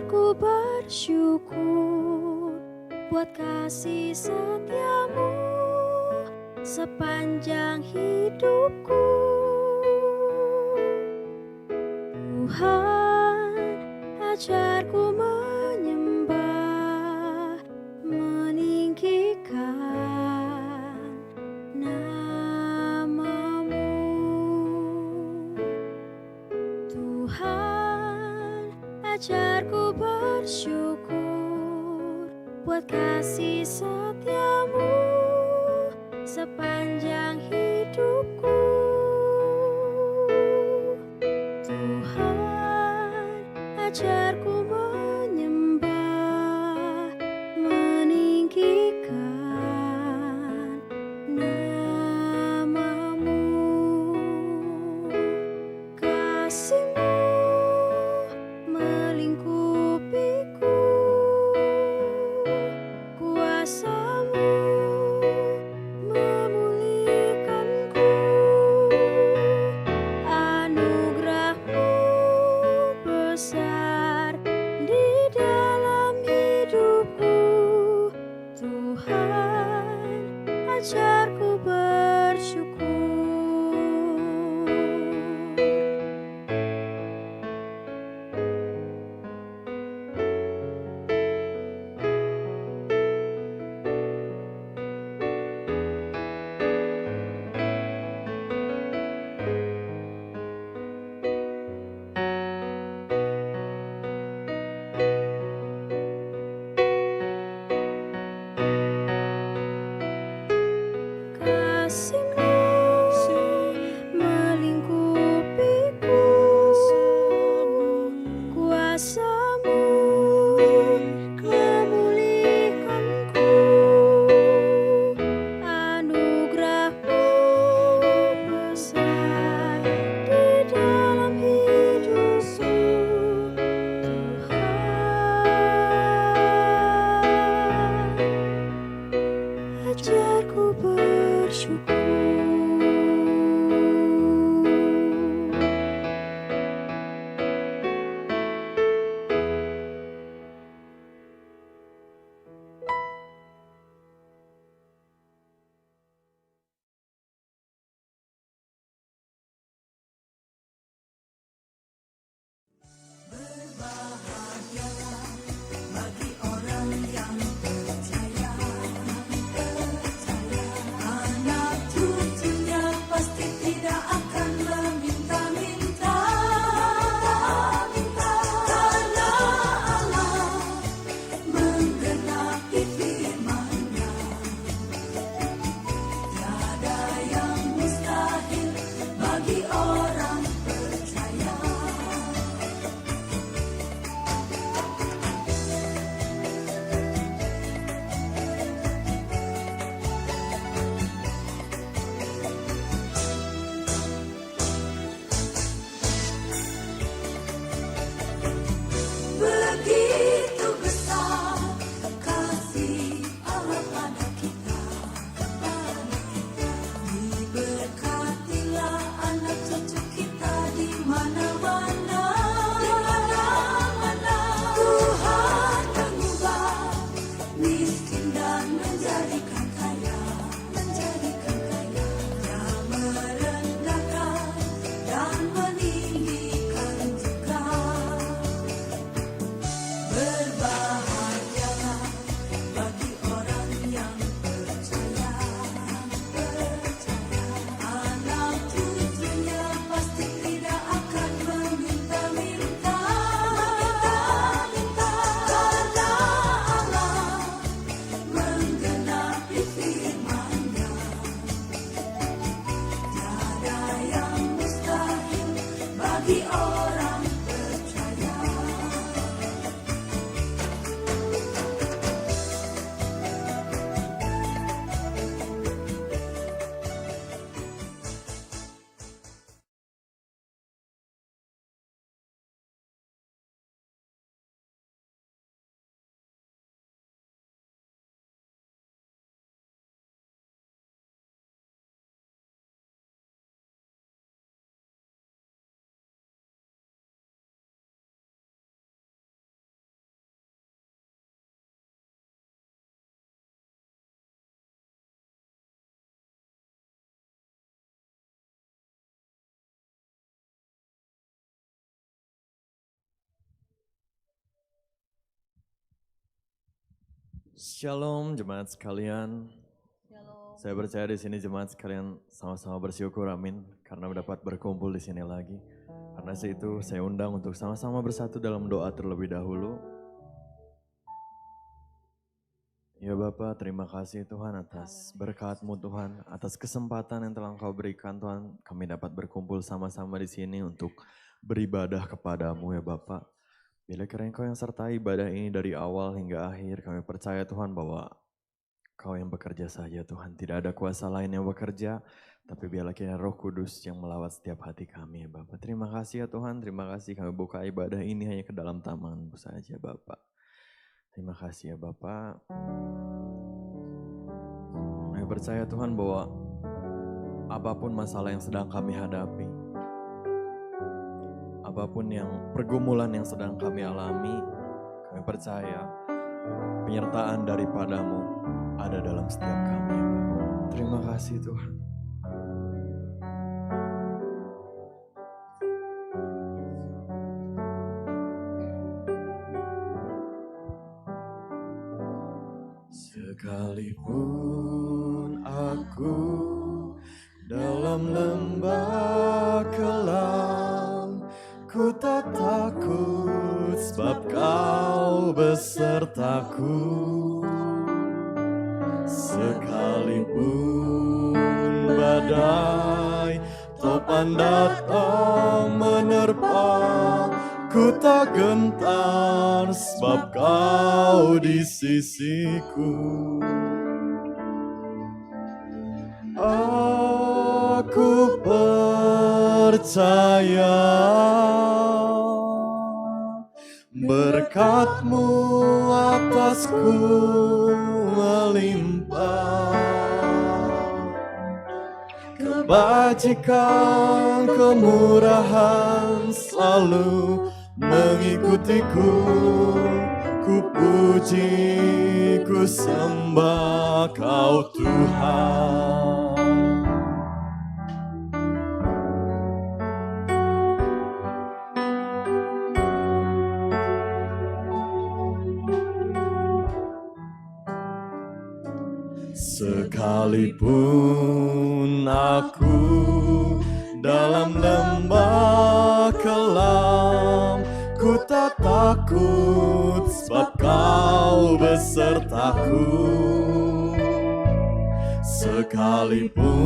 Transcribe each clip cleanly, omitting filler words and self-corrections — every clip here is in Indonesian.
Ku bersyukur buat kasih setiamu sepanjang hidupku. Tuhan, ajarku menyembah, meninggikan nama-Mu. Tuhan, ajarku bersyukur buat kasih setiamu sepanjang hidupku. Tuhan, ajarku menyembah, meninggikan nama-Mu. Kasih-Mu melingkupiku, kuasa-Mu memulihkanku, anugerah-Mu besar di dalam hidupku. Tuhan, ajarku bersyukur. Kasih-Mu melingkupiku, kuasa-Mu memulihkanku, anugerah-Mu besar di dalam hidupku. Tuhan, ajarku bersyukur. Anak Tuhan Shalom jemaat sekalian. Saya percaya di sini jemaat sekalian sama-sama bersyukur, amin, karena dapat berkumpul di sini lagi. Karena itu saya undang untuk sama-sama bersatu dalam doa terlebih dahulu. Ya Bapa, terima kasih Tuhan atas berkat-Mu Tuhan, atas kesempatan yang telah Engkau berikan Tuhan. Kami dapat berkumpul sama-sama di sini untuk beribadah kepadamu ya Bapa. Bila kiranya Engkau yang sertai ibadah ini dari awal hingga akhir, kami percaya Tuhan bahwa Kau yang bekerja saja Tuhan, tidak ada kuasa lain yang bekerja, tapi biarlah kiranya Roh Kudus yang melawat setiap hati kami ya Bapa. Terima kasih ya Tuhan, terima kasih kami buka ibadah ini hanya ke dalam taman-Mu saja Bapa. Terima kasih ya Bapa. Kami percaya Tuhan bahwa apapun masalah yang sedang kami hadapi, apapun yang pergumulan yang sedang kami alami, kami percaya penyertaan daripada-Mu ada dalam setiap kami. Terima kasih Tuhan. Sekalipun aku dalam lembah kelam, ku tak takut sebab Kau besertaku. Sekalipun badai topan datang menerpa, ku tak gentar sebab Kau di sisiku. Aku percaya berkat-Mu atasku melimpah, kebajikan kemurahan selalu mengikutiku. Ku puji, ku sembah Kau Tuhan. Sekalipun aku dalam lembah kelam, ku tak takut sebab Kau besertaku. Sekalipun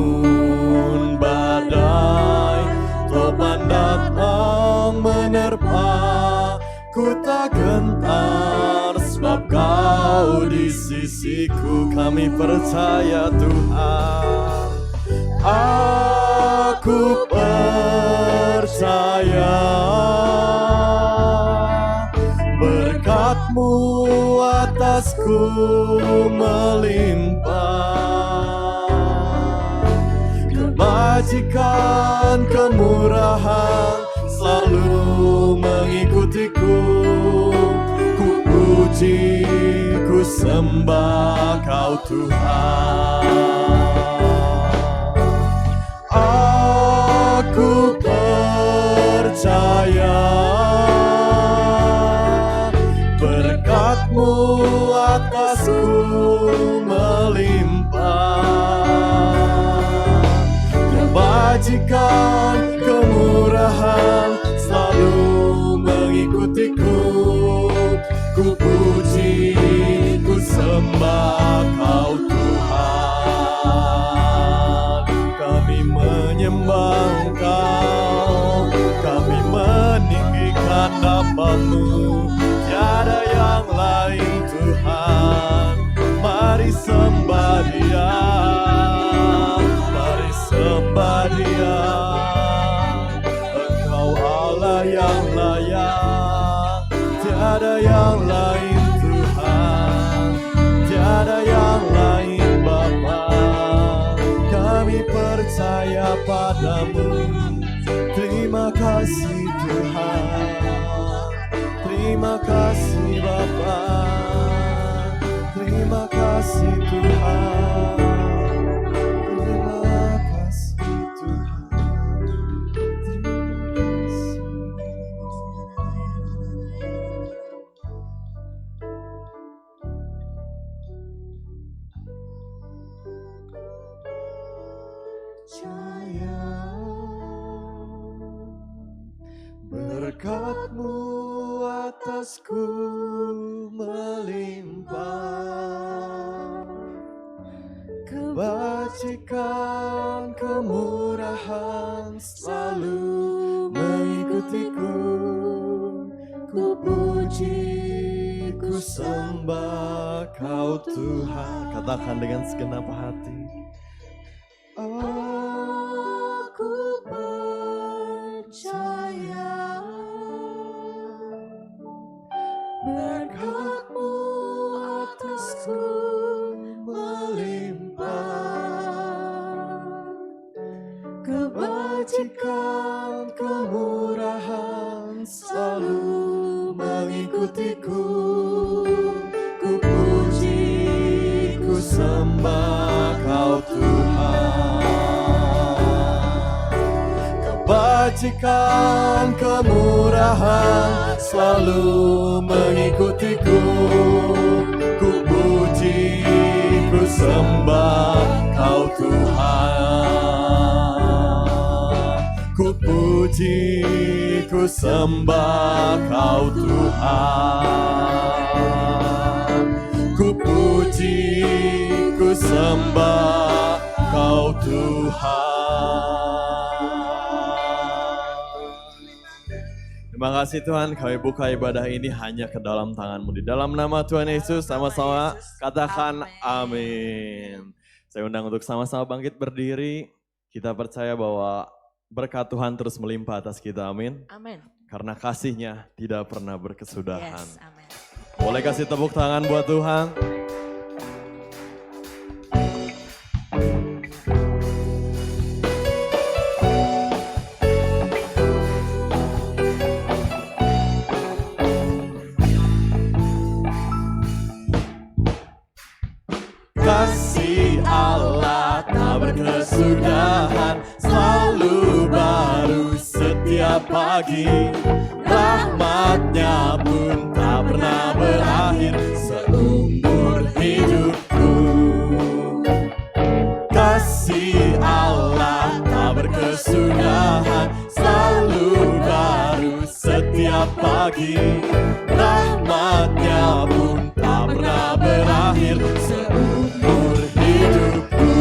badai topan datang menerpa, ku tak gentar sebab Kau di sisiku. Kami percaya Tuhan. Aku percaya berkat-Mu atasku melimpah, kebajikan kemurahan selalu mengikutiku. Ku puji, ku sembah Kau Tuhan. Aku percaya berkat-Mu atasku melimpah, kebajikan kemurahan selalu mengikutiku. Ku puji, ku sembah Kau Tuhan. Kami menyembah Engkau, kami meninggikan nama-Mu, tiada yang lain Tuhan. Mari sembah Dia, mari sembah Dia. Engkau Allah yang layak, tiada yang lain Tuhan, tiada yang lain Bapa. Kami percaya padamu. Terima kasih Tuhan, terima kasih Bapa, terima kasih Tuhan, terima kasih Tuhan, terima kasih. percaya berkat-Mu atasku melimpah, kebajikan kemurahan selalu mengikutiku. Ku puji, ku sembah Kau Tuhan. Katakan dengan segenap hati. Aku percaya berkat-Mu atasku melimpah, kebajikan kemurahan selalu mengikutiku. Ku puji, ku sembah Kau Tuhan. Kebajikan kemurahan selalu mengikutiku. Ku puji, ku sembah Kau Tuhan. Ku puji, ku sembah Kau Tuhan. Ku puji, ku sembah Kau Tuhan. Terima kasih Tuhan, kami buka ibadah ini hanya ke dalam tangan-Mu. Di dalam nama Tuhan Yesus, sama-sama katakan amin. Saya undang untuk sama-sama bangkit berdiri. Kita percaya bahwa berkat Tuhan terus melimpah atas kita, amin. Amin. Karena kasih-Nya tidak pernah berkesudahan. Yes, amin. Boleh kasih tepuk tangan buat Tuhan. Kasih Allah tak berkesudahan, selalu baru setiap pagi. Rahmat-Nya pun tak pernah berakhir seumur hidupku. Kasih Allah tak berkesudahan, selalu baru setiap pagi. Rahmat-Nya pun tak pernah berakhir seumur hidupku.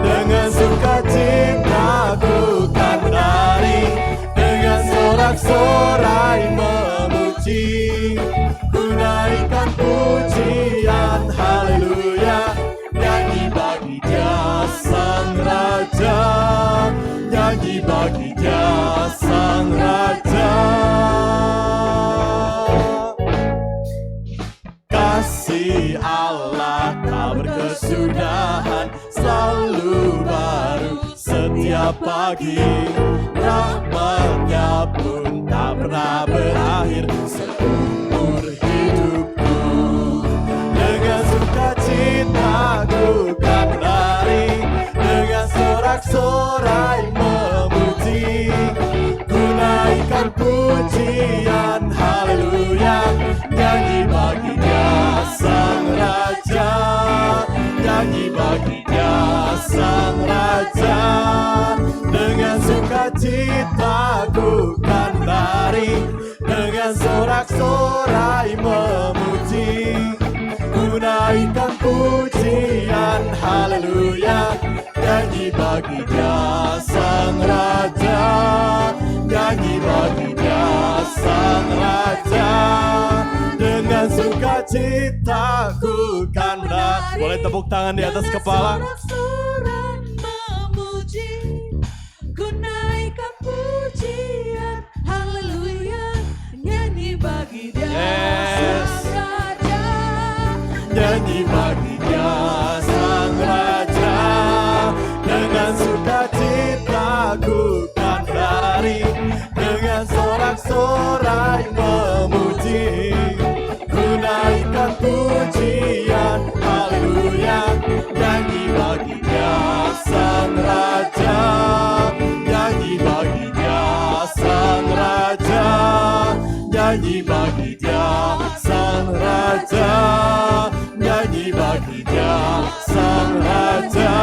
Dengan sukacita ku kan menari, dengan sorak-sorai memuji. Ku naikkan pujian haleluya, nyanyi bagi Dia Sang Raja, nyanyi bagi Dia Sang Raja. Kasih Allah tak berkesudahan, selalu baru setiap pagi. Rahmat-Nya pun tak pernah berakhir seumur hidupku. Dengan sukacita ku kan menari, dengan sorak-sorai memuji. Ku naikkan pujian haleluya, nyanyi bagi Dia Sang Raja, nyanyi bagi Dia Sang Raja. Dengan sukacita ku kan menari, dengan sorak-sorai memuji. Ku naikkan pujian haleluya, nyanyi bagi Dia Sang Raja, nyanyi bagi Dia Sang Raja. Dengan sukacita ku kan menari. Boleh tepuk tangan di atas kepala. Sorak-sorai memuji, ku naikkan pujian haleluya, nyanyi bagi Dia Sang Raja, Nyanyi bagi Dia Sang Raja. Dengan sukacita ku kan menari, dengan sorak-sorai memuji. Ku naikkan pujian haleluya, nyanyi bagi Dia Sang Raja, nyanyi bagi Dia Sang Raja, nyanyi bagi Dia Sang Raja, nyanyi bagi Dia Sang Raja.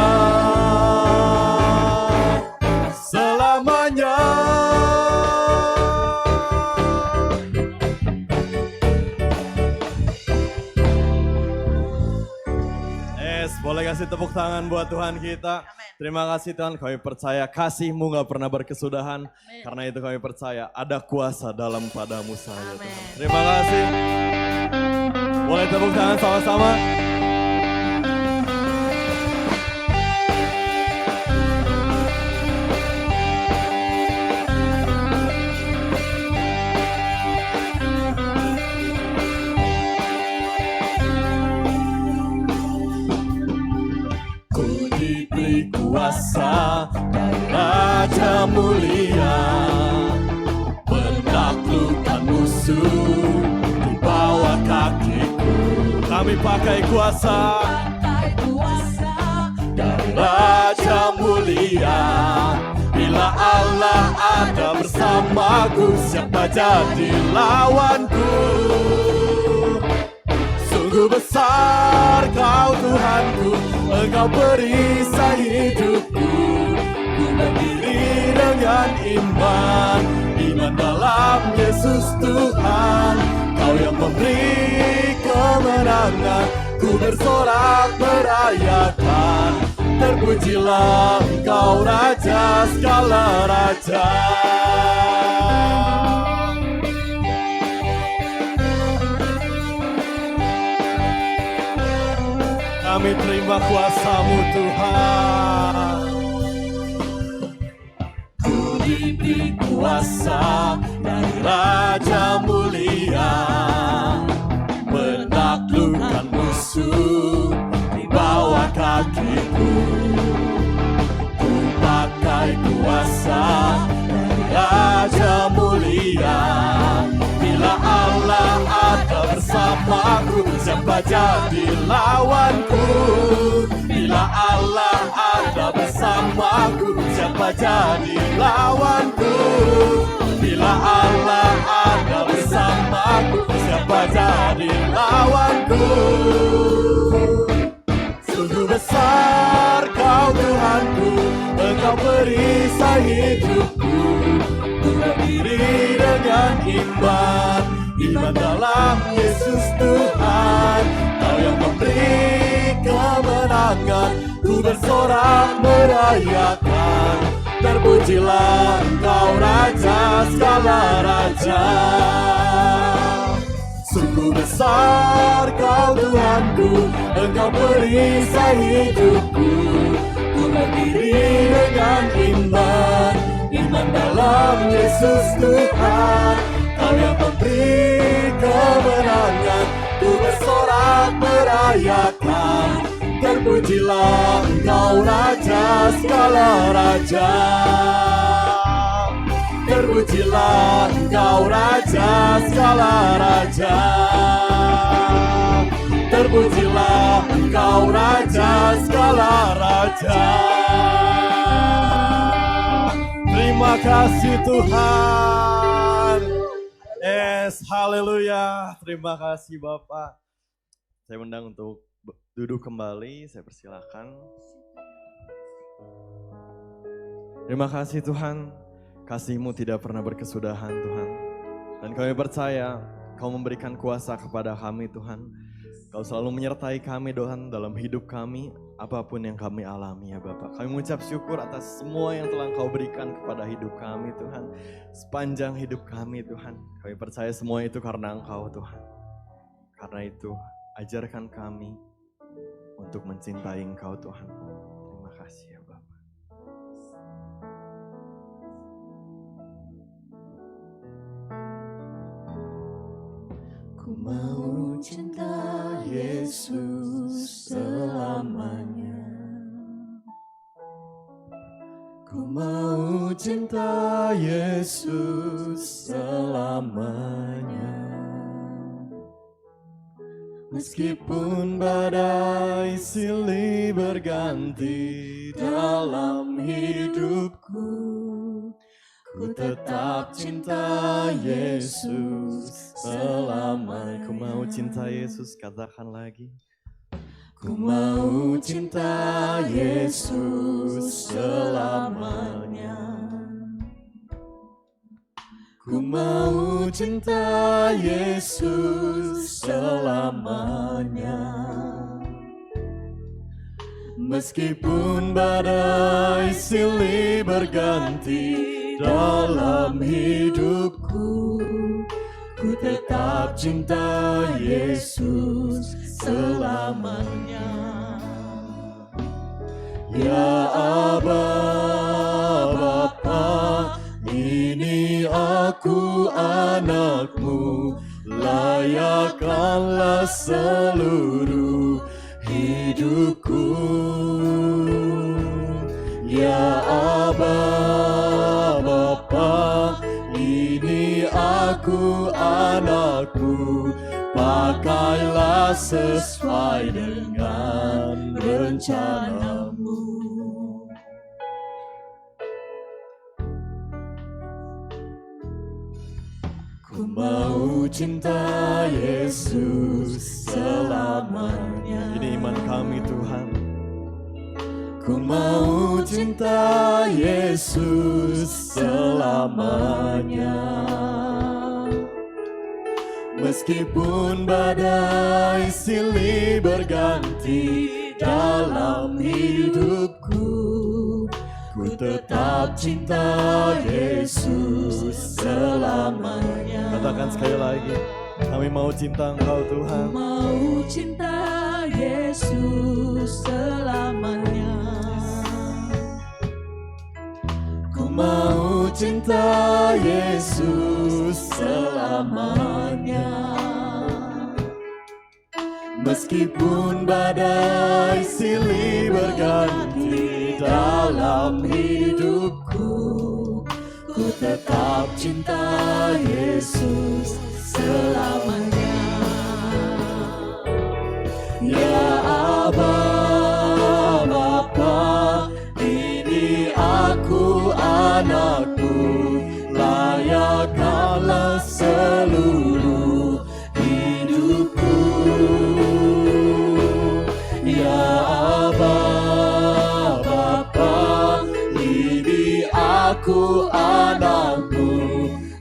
tepuk tangan buat Tuhan kita. Terima kasih Tuhan, kami percaya kasih-Mu gak pernah berkesudahan. Karena itu kami percaya ada kuasa dalam padamu saya Tuhan. Terima kasih. Boleh tepuk tangan sama-sama. Kuasa dari Raja Mulia, menaklukkan musuh di bawah kakiku. Kami pakai kuasa dari Raja Mulia. Bila Allah ada bersamaku, siapa jadi lawanku? Sungguh besar Kau Tuhanku, Engkau perisai hidupku. Ku berdiri dengan iman, iman dalam Yesus Tuhan. Kau yang memberi kemenangan, ku bersorak merayakan. Terpujilah Engkau Raja segala raja. Kami terima kuasa-Mu Tuhan. Ku diberi kuasa dari Raja Mulia, menaklukkan musuh di bawah kakiku. Ku pakai kuasa dari Raja Mulia. Bila Allah ada bersamaku, siapa jadi lawanku? Bila Allah ada bersamaku, siapa jadi lawanku? Bila Allah ada bersamaku, siapa jadi lawanku? Sungguh besar Kau Tuhanku, Engkau perisai hidupku. Ku berdiri dengan iman, iman dalam Yesus Tuhan. Kau yang memberi kemenangan, ku bersorak merayakan. Terpujilah Engkau Raja segala raja. Sungguh besar Kau Tuhanku, Engkau perisai hidupku. Ku berdiri dengan iman, iman dalam Yesus Tuhan. Kau yang memberi kemenangan, ku bersorak merayakan. Terpujilah Engkau Raja segala raja. Terpujilah Engkau Raja segala raja. Terpujilah Engkau Raja segala raja. Terima kasih Tuhan. Yes, haleluya. Terima kasih Bapak. Saya undang untuk duduk kembali, saya persilahkan. Terima kasih Tuhan. Kasih-Mu tidak pernah berkesudahan Tuhan. Dan kami percaya Kau memberikan kuasa kepada kami Tuhan. Kau selalu menyertai kami Tuhan dalam hidup kami. Apapun yang kami alami ya Bapak. Kami mengucap syukur atas semua yang telah Kau berikan kepada hidup kami Tuhan. Sepanjang hidup kami Tuhan. Kami percaya semua itu karena Engkau Tuhan. Karena itu ajarkan kami untuk mencintai Engkau Tuhan. Terima kasih ya Bapak. Ku mau cinta Yesus selamanya. Ku mau cinta Yesus selamanya. Meskipun badai silih berganti dalam hidupku, ku tetap cinta Yesus selamanya. Ku mau cinta Yesus, katakan lagi. Ku mau cinta Yesus selamanya. Ku mau cinta Yesus selamanya. Meskipun badai silih berganti dalam hidupku, ku tetap cinta Yesus selamanya. Ya Aba, Bapa, ini aku anakmu, layakkanlah seluruh hidupku. Ya Aba, Bapa, ini aku anakmu, pakailah sesuai dengan rencanamu. Ku mau cinta Yesus selamanya. Ini iman kami Tuhan. Ku mau cinta Yesus selamanya. Meskipun badai silih berganti dalam hidupku, ku tetap cinta Yesus selamanya. Katakan sekali lagi, kami mau cinta Engkau Tuhan. Mau cinta Yesus selamanya. Ku mau cinta Yesus selamanya. Meskipun badai silih berganti dalam hidupku, ku tetap cinta Yesus selamanya. Ya Aba, Bapa, ini aku anakmu, layakkanlah seluruh hidupku. Ya Aba, Bapa, ini aku anakmu,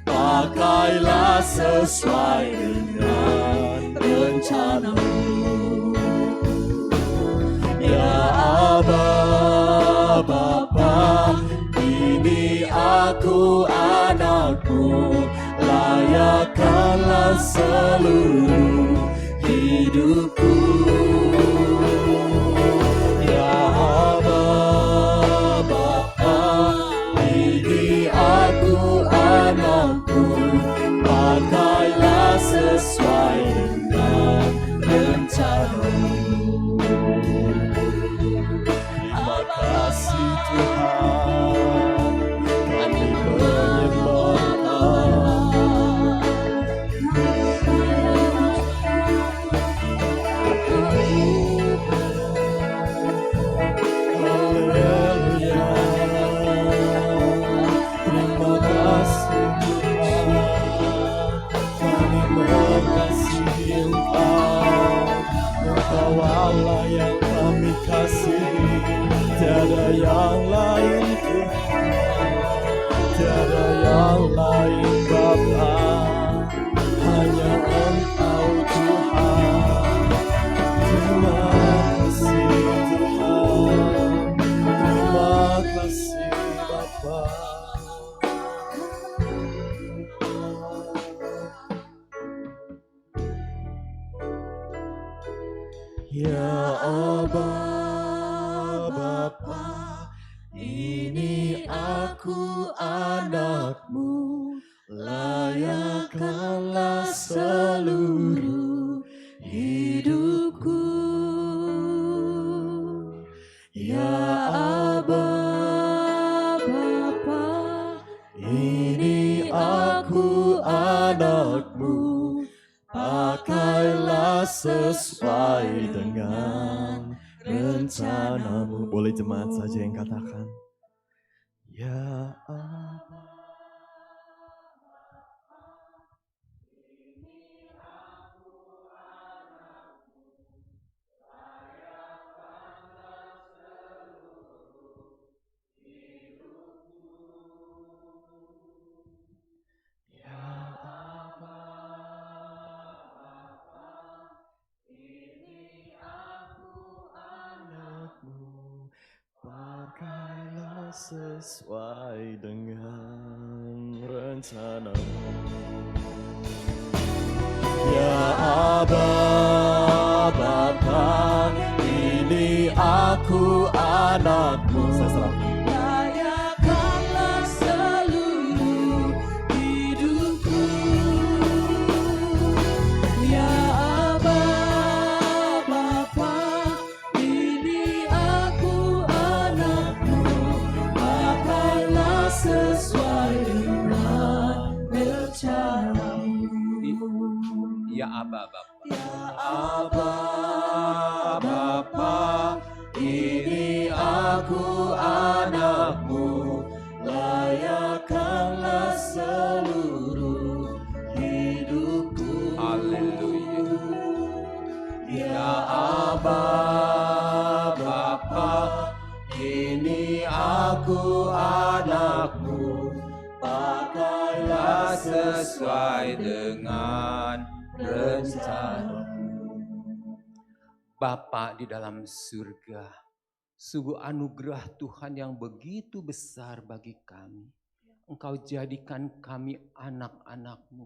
pakailah sesuai dengan rencanamu. Ya Aba, Bapa, ini aku anakmu, layakkanlah seluruh hidupku. Ya Aba, Bapa, ini aku anakmu, pakailah sesuai dengan rencanamu. Terima kasih Tuhan, kami menyembah. Haleluya. Terima kasih Tuhan, kami mengasihi Engkau. Engkau Allah yang kami kasihi, tiada yang lain Tuhan, tiada yang lain Bapa, hanya Engkau Tuhan. Terima kasih Tuhan, terima kasih Bapa. Ya Aba, Bapa, ini aku anakmu, layakkanlah seluruh hidupku. Ya Aba, Bapa, ini aku anakmu, pakailah sesuai dengan rencanamu. Boleh jemaat saja yang katakan. Ya Aba. Ya Aba, Bapa, ini aku anakmu, sesuai dengan rencanamu. Ya Aba, Bapa, ini aku anakmu. Saya serahkan. Layakkanlah seluruh hidupku. Ya Aba, Bapa, ini aku anakmu. Pakailah sesuai dengan rencanamu. Ya Aba Bapa. Ya Aba, Bapa, ini aku anakmu. Layakkanlah seluruh hidupku. Haleluya. Ya Aba, Bapa, ini aku anakmu. Pakailah sesuai dengan rencana. Bapa di dalam surga, sungguh anugerah Tuhan yang begitu besar bagi kami. Engkau jadikan kami anak-anak-Mu.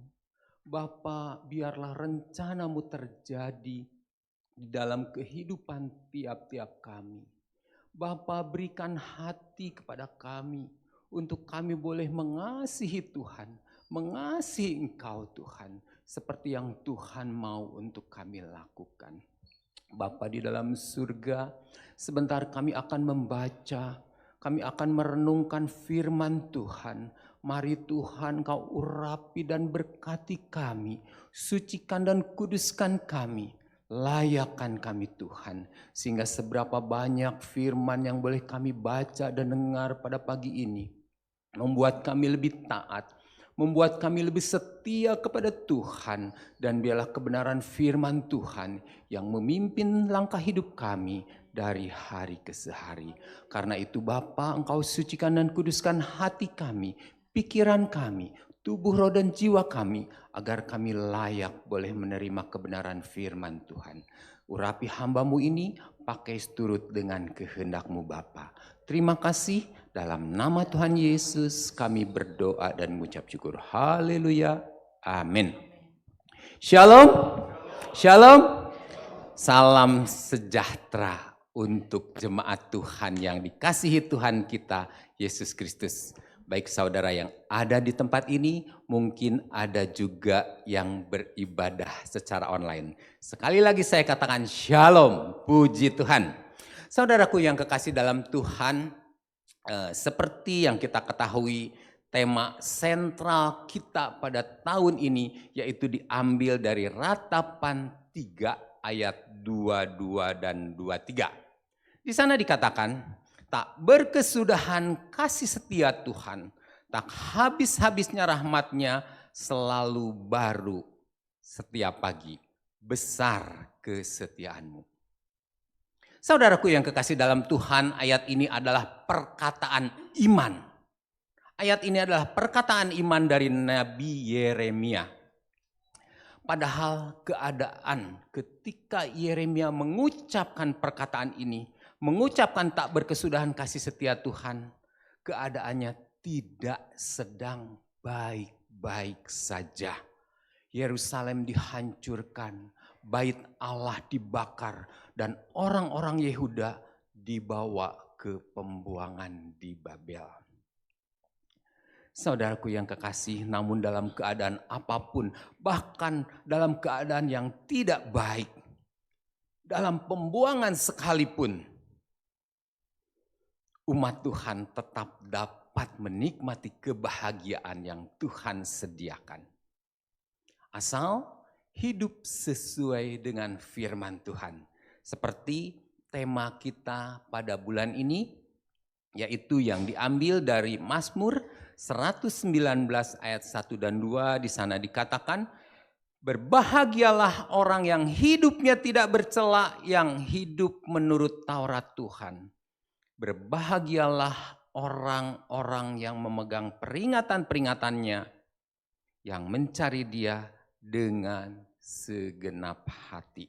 Bapa, biarlah rencana-Mu terjadi di dalam kehidupan tiap-tiap kami. Bapa, berikan hati kepada kami untuk kami boleh mengasihi Tuhan, mengasihi Engkau Tuhan, seperti yang Tuhan mau untuk kami lakukan. Bapa di dalam surga, sebentar kami akan membaca, kami akan merenungkan firman Tuhan. Mari Tuhan Kau urapi dan berkati kami, sucikan dan kuduskan kami, layakkan kami Tuhan. Sehingga seberapa banyak firman yang boleh kami baca dan dengar pada pagi ini, membuat kami lebih taat, membuat kami lebih setia kepada Tuhan, dan biarlah kebenaran firman Tuhan yang memimpin langkah hidup kami dari hari ke hari. Karena itu Bapa, Engkau sucikan dan kuduskan hati kami, pikiran kami, tubuh, roh dan jiwa kami, agar kami layak boleh menerima kebenaran firman Tuhan. Urapi hamba-Mu ini, pakai seturut dengan kehendak-Mu Bapa. Terima kasih, dalam nama Tuhan Yesus kami berdoa dan mengucap syukur. Haleluya. Amin. Shalom. Shalom. Salam sejahtera untuk jemaat Tuhan yang dikasihi Tuhan kita Yesus Kristus. Baik saudara yang ada di tempat ini, mungkin ada juga yang beribadah secara online. Sekali lagi saya katakan shalom, puji Tuhan. Saudaraku yang kekasih dalam Tuhan, seperti yang kita ketahui, tema sentral kita pada tahun ini yaitu diambil dari Ratapan 3 ayat 22 dan 23. Di sana dikatakan, tak berkesudahan kasih setia Tuhan, tak habis-habisnya rahmat-Nya selalu baru setiap pagi, besar kesetiaan-Mu. Saudaraku yang kekasih dalam Tuhan, ayat ini adalah perkataan iman. Ayat ini adalah perkataan iman dari Nabi Yeremia. Padahal keadaan ketika Yeremia mengucapkan perkataan ini, mengucapkan tak berkesudahan kasih setia Tuhan, keadaannya tidak sedang baik-baik saja. Yerusalem dihancurkan, bait Allah dibakar, dan orang-orang Yehuda dibawa ke pembuangan di Babel. Saudaraku yang kekasih, namun dalam keadaan apapun, bahkan dalam keadaan yang tidak baik, dalam pembuangan sekalipun, umat Tuhan tetap dapat menikmati kebahagiaan yang Tuhan sediakan. Asal hidup sesuai dengan firman Tuhan. Seperti tema kita pada bulan ini, yaitu yang diambil dari Mazmur 119 ayat 1 dan 2. Di sana dikatakan, berbahagialah orang yang hidupnya tidak bercela, yang hidup menurut Taurat Tuhan. Berbahagialah orang-orang yang memegang peringatan-peringatannya, yang mencari Dia dengan segenap hati.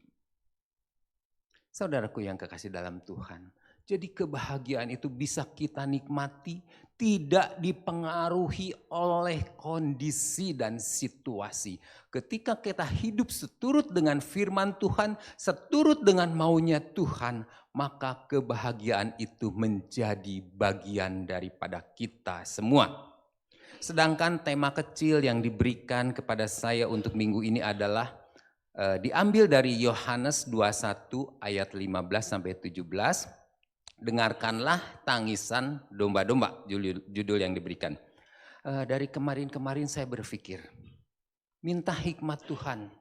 Saudaraku yang kekasih dalam Tuhan, Jadi kebahagiaan itu bisa kita nikmati tidak dipengaruhi oleh kondisi dan situasi. Ketika kita hidup seturut dengan firman Tuhan, seturut dengan maunya Tuhan, maka kebahagiaan itu menjadi bagian daripada kita semua. Sedangkan tema kecil yang diberikan kepada saya untuk minggu ini adalah diambil dari Yohanes 21 ayat 15 sampai 17. Dengarkanlah tangisan domba-domba, judul yang diberikan. Dari kemarin-kemarin saya berpikir, minta hikmat Tuhan.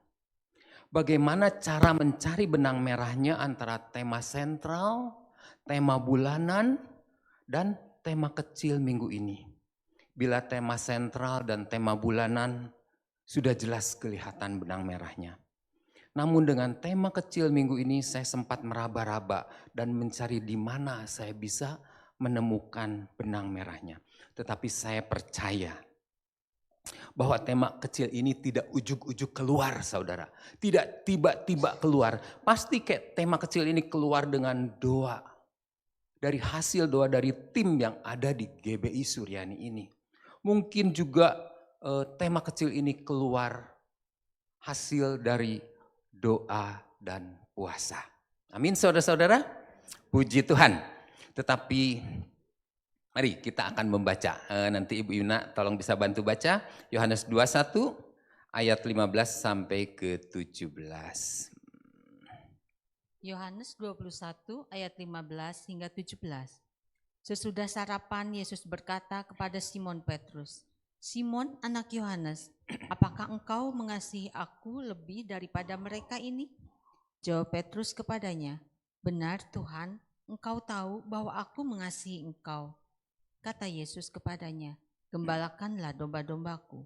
Bagaimana cara mencari benang merahnya antara tema sentral, tema bulanan, dan tema kecil minggu ini. Bila tema sentral dan tema bulanan sudah jelas kelihatan benang merahnya. Namun dengan tema kecil minggu ini saya sempat meraba-raba dan mencari di mana saya bisa menemukan benang merahnya. Tetapi saya percaya bahwa tema kecil ini tidak ujuk-ujuk keluar, saudara. Tidak tiba-tiba keluar. Pasti kayak tema kecil ini keluar dengan doa. Dari hasil doa dari tim yang ada di GBI Suryani ini. Mungkin juga tema kecil ini keluar hasil dari doa dan puasa. Amin saudara-saudara. Puji Tuhan. Tetapi mari kita akan membaca. Nanti Ibu Yuna tolong bisa bantu baca. Yohanes 21 ayat 15 sampai ke 17. Yohanes 21 ayat 15 hingga 17. Sesudah sarapan Yesus berkata kepada Simon Petrus, "Simon anak Yohanes, apakah engkau mengasihi aku lebih daripada mereka ini?" Jawab Petrus kepadanya, "Benar Tuhan, engkau tahu bahwa aku mengasihi engkau." Kata Yesus kepadanya, "Gembalakanlah domba-dombaku."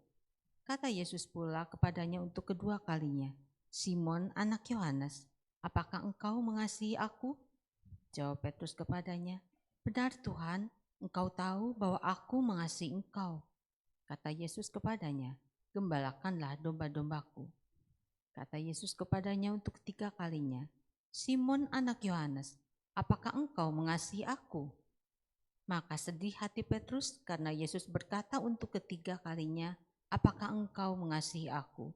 Kata Yesus pula kepadanya untuk kedua kalinya, "Simon anak Yohanes, apakah engkau mengasihi aku?" Jawab Petrus kepadanya, "Benar Tuhan, engkau tahu bahwa aku mengasihi engkau." Kata Yesus kepadanya, "Gembalakanlah domba-dombaku." Kata Yesus kepadanya untuk ketiga kalinya, "Simon anak Yohanes, apakah engkau mengasihi aku?" Maka sedih hati Petrus karena Yesus berkata untuk ketiga kalinya, "Apakah engkau mengasihi aku?"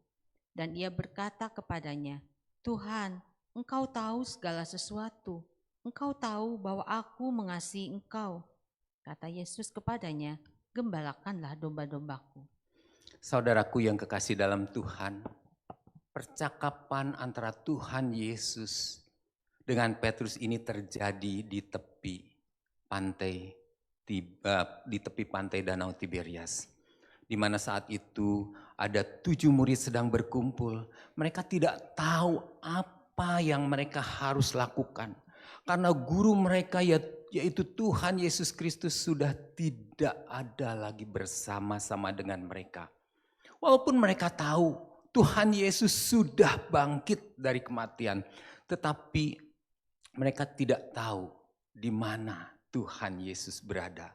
Dan ia berkata kepadanya, "Tuhan, engkau tahu segala sesuatu. Engkau tahu bahwa aku mengasihi engkau." Kata Yesus kepadanya, "Gembalakanlah domba-dombaku." Saudaraku yang kekasih dalam Tuhan, percakapan antara Tuhan Yesus dengan Petrus ini terjadi di tepi pantai Danau Tiberias. Di mana saat itu ada 7 murid sedang berkumpul. Mereka tidak tahu apa yang mereka harus lakukan. Karena guru mereka yaitu Tuhan Yesus Kristus sudah tidak ada lagi bersama-sama dengan mereka. Walaupun mereka tahu Tuhan Yesus sudah bangkit dari kematian. Tetapi mereka tidak tahu di mana Tuhan Yesus berada.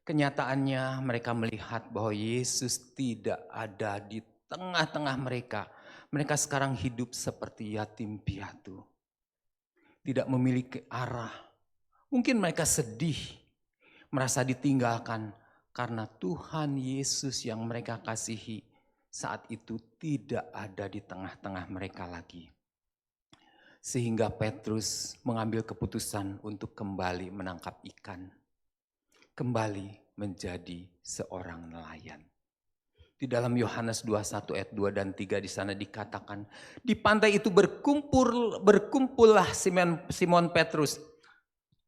Kenyataannya mereka melihat bahwa Yesus tidak ada di tengah-tengah mereka. Mereka sekarang hidup seperti yatim piatu. Tidak memiliki arah. Mungkin mereka sedih, merasa ditinggalkan karena Tuhan Yesus yang mereka kasihi saat itu tidak ada di tengah-tengah mereka lagi. Sehingga Petrus mengambil keputusan untuk kembali menangkap ikan. Kembali menjadi seorang nelayan. Di dalam Yohanes 21 ayat 2 dan 3 di sana dikatakan, di pantai itu berkumpullah Simon Petrus,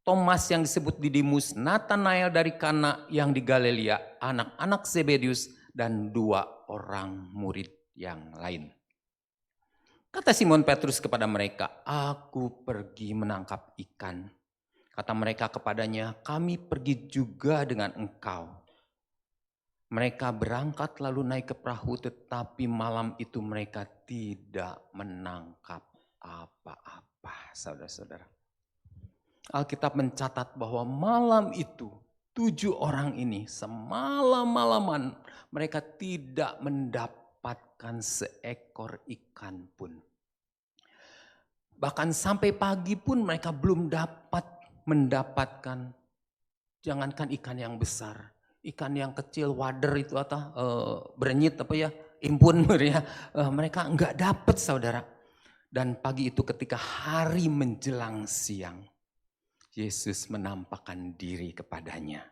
Thomas yang disebut Didimus, Nathanael dari Kana yang di Galilea, anak-anak Zebedius, dan 2 orang murid yang lain. Kata Simon Petrus kepada mereka, "Aku pergi menangkap ikan." Kata mereka kepadanya, "Kami pergi juga dengan engkau." Mereka berangkat lalu naik ke perahu, tetapi malam itu mereka tidak menangkap apa-apa, saudara-saudara. Alkitab mencatat bahwa malam itu 7 orang ini semalam-malaman mereka tidak mendapatkan seekor ikan pun. Bahkan sampai pagi pun mereka belum dapat mendapatkan, jangankan ikan yang besar, ikan yang kecil, wader itu atau berenyit apa ya, impun ya, mereka enggak dapat saudara. Dan pagi itu ketika hari menjelang siang, Yesus menampakkan diri kepadanya.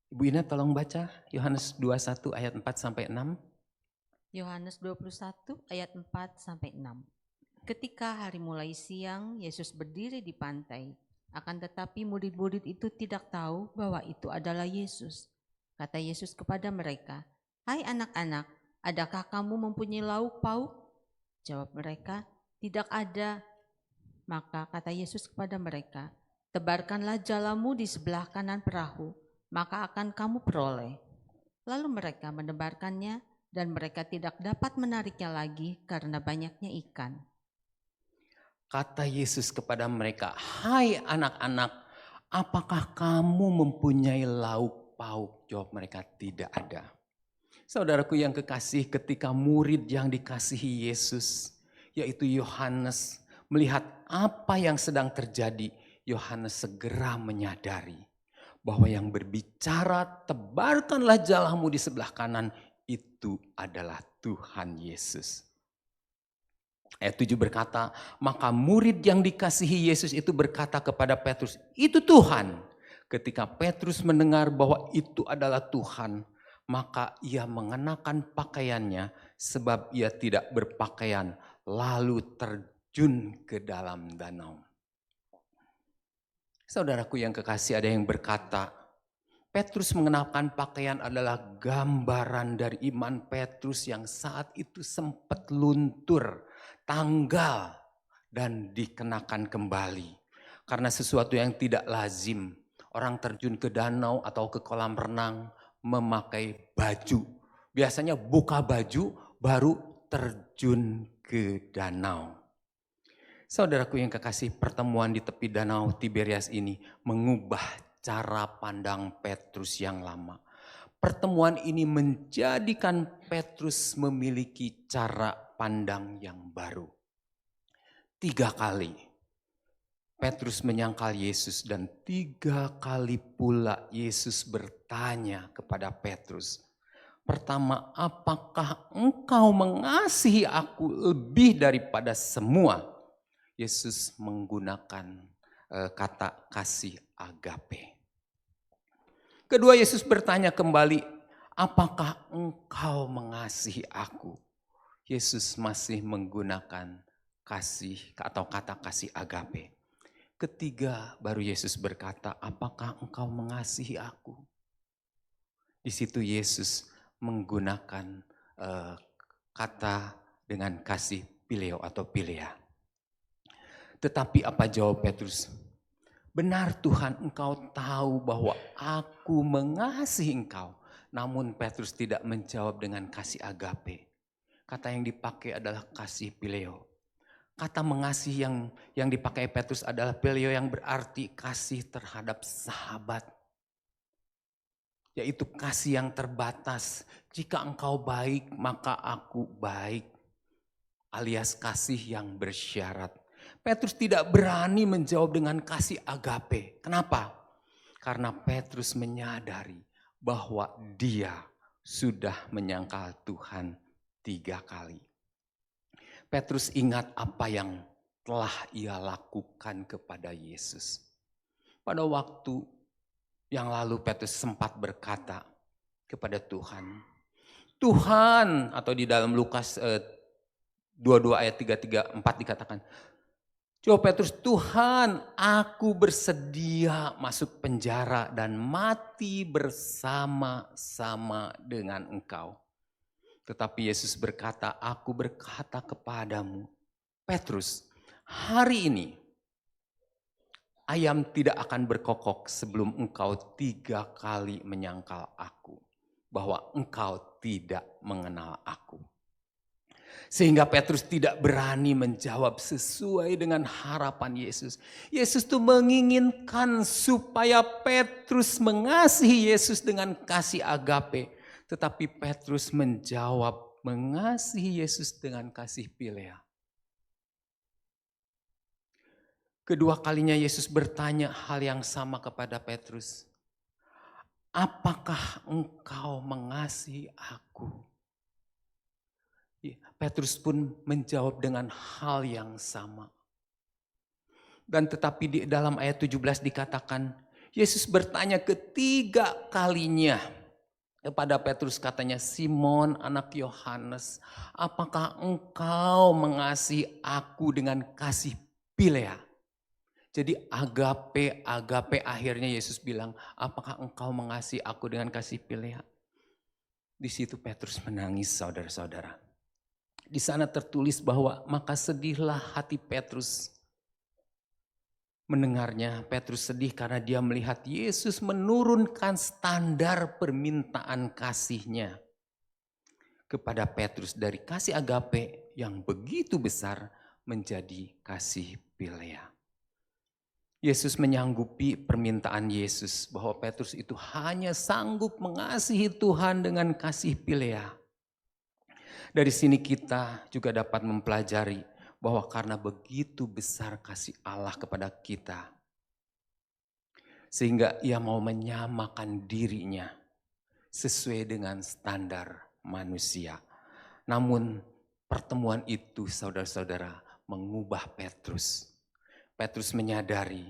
Ibu Ina tolong baca Yohanes 21 ayat 4 sampai 6. Yohanes 21 ayat 4 sampai 6. Ketika hari mulai siang, Yesus berdiri di pantai. Akan tetapi murid-murid itu tidak tahu bahwa itu adalah Yesus. Kata Yesus kepada mereka, "Hai anak-anak, adakah kamu mempunyai lauk pauk?" Jawab mereka, "Tidak ada." Maka kata Yesus kepada mereka, "Tebarkanlah jalamu di sebelah kanan perahu, maka akan kamu peroleh." Lalu mereka menebarkannya dan mereka tidak dapat menariknya lagi karena banyaknya ikan. Kata Yesus kepada mereka, "Hai anak-anak, apakah kamu mempunyai lauk pauk?" Jawab mereka, "Tidak ada." Saudaraku yang kekasih, ketika murid yang dikasihi Yesus, yaitu Yohanes, melihat apa yang sedang terjadi, Yohanes segera menyadari bahwa yang berbicara, "Tebarkanlah jalamu di sebelah kanan," itu adalah Tuhan Yesus. Ayat 7 berkata, maka murid yang dikasihi Yesus itu berkata kepada Petrus, "Itu Tuhan." Ketika Petrus mendengar bahwa itu adalah Tuhan, maka ia mengenakan pakaiannya sebab ia tidak berpakaian, lalu terjun ke dalam danau. Saudaraku yang kekasih, ada yang berkata, Petrus mengenakan pakaian adalah gambaran dari iman Petrus yang saat itu sempat luntur, tanggal, dan dikenakan kembali. Karena sesuatu yang tidak lazim, orang terjun ke danau atau ke kolam renang memakai baju. Biasanya buka baju baru terjun ke danau. Saudaraku yang kekasih, pertemuan di tepi danau Tiberias ini mengubah cara pandang Petrus yang lama. Pertemuan ini menjadikan Petrus memiliki cara pandang yang baru. 3 kali Petrus menyangkal Yesus dan 3 kali pula Yesus bertanya kepada Petrus. Pertama, apakah engkau mengasihi aku lebih daripada semua? Yesus menggunakan kata kasih agape. Kedua, Yesus bertanya kembali, apakah engkau mengasihi aku? Yesus masih menggunakan kasih atau kata kasih agape. Ketiga, baru Yesus berkata, apakah engkau mengasihi aku? Di situ Yesus menggunakan kata dengan kasih pileo atau pilea. Tetapi apa jawab Petrus? Benar Tuhan, engkau tahu bahwa aku mengasihi engkau. Namun Petrus tidak menjawab dengan kasih agape. Kata yang dipakai adalah kasih pileo. Kata mengasihi yang dipakai Petrus adalah pileo yang berarti kasih terhadap sahabat. Yaitu kasih yang terbatas. Jika engkau baik maka aku baik. Alias kasih yang bersyarat. Petrus tidak berani menjawab dengan kasih agape. Kenapa? Karena Petrus menyadari bahwa dia sudah menyangkal Tuhan 3 kali. Petrus ingat apa yang telah ia lakukan kepada Yesus. Pada waktu yang lalu Petrus sempat berkata kepada Tuhan, Tuhan, atau di dalam Lukas 22 ayat 3-4 dikatakan, coba Petrus, Tuhan, aku bersedia masuk penjara dan mati bersama-sama dengan engkau. Tetapi Yesus berkata, aku berkata kepadamu, Petrus, hari ini ayam tidak akan berkokok sebelum engkau 3 kali menyangkal aku. Bahwa engkau tidak mengenal aku. Sehingga Petrus tidak berani menjawab sesuai dengan harapan Yesus. Yesus tuh menginginkan supaya Petrus mengasihi Yesus dengan kasih agape. Tetapi Petrus menjawab mengasihi Yesus dengan kasih pilea. Kedua kalinya Yesus bertanya hal yang sama kepada Petrus. Apakah engkau mengasihi aku? Petrus pun menjawab dengan hal yang sama. Dan tetapi di dalam ayat 17 dikatakan, Yesus bertanya ketiga kalinya kepada Petrus, katanya, Simon anak Yohanes, apakah engkau mengasihi aku dengan kasih Philea? Jadi agape akhirnya Yesus bilang, apakah engkau mengasihi aku dengan kasih Philea? Di situ Petrus menangis, saudara-saudara. Di sana tertulis bahwa maka sedihlah hati Petrus. Mendengarnya Petrus sedih karena dia melihat Yesus menurunkan standar permintaan kasihnya kepada Petrus dari kasih agape yang begitu besar menjadi kasih Philea. Yesus menyanggupi permintaan Yesus bahwa Petrus itu hanya sanggup mengasihi Tuhan dengan kasih Philea. Dari sini kita juga dapat mempelajari bahwa karena begitu besar kasih Allah kepada kita, sehingga ia mau menyamakan dirinya sesuai dengan standar manusia. Namun pertemuan itu, saudara-saudara, mengubah Petrus. Petrus menyadari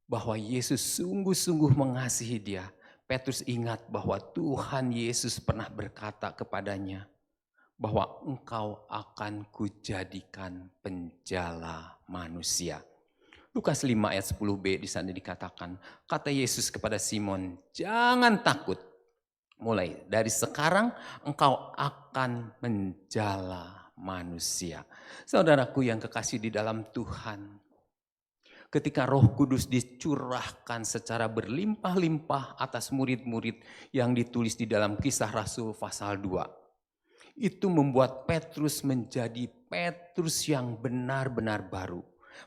bahwa Yesus sungguh-sungguh mengasihi dia. Petrus ingat bahwa Tuhan Yesus pernah berkata kepadanya bahwa engkau akan kujadikan penjala manusia. Lukas 5 ayat 10b di sana dikatakan, kata Yesus kepada Simon, jangan takut. Mulai dari sekarang engkau akan menjala manusia. Saudaraku yang kekasih di dalam Tuhan, ketika Roh Kudus dicurahkan secara berlimpah-limpah atas murid-murid yang ditulis di dalam Kisah Rasul pasal 2. Itu membuat Petrus menjadi Petrus yang benar-benar baru.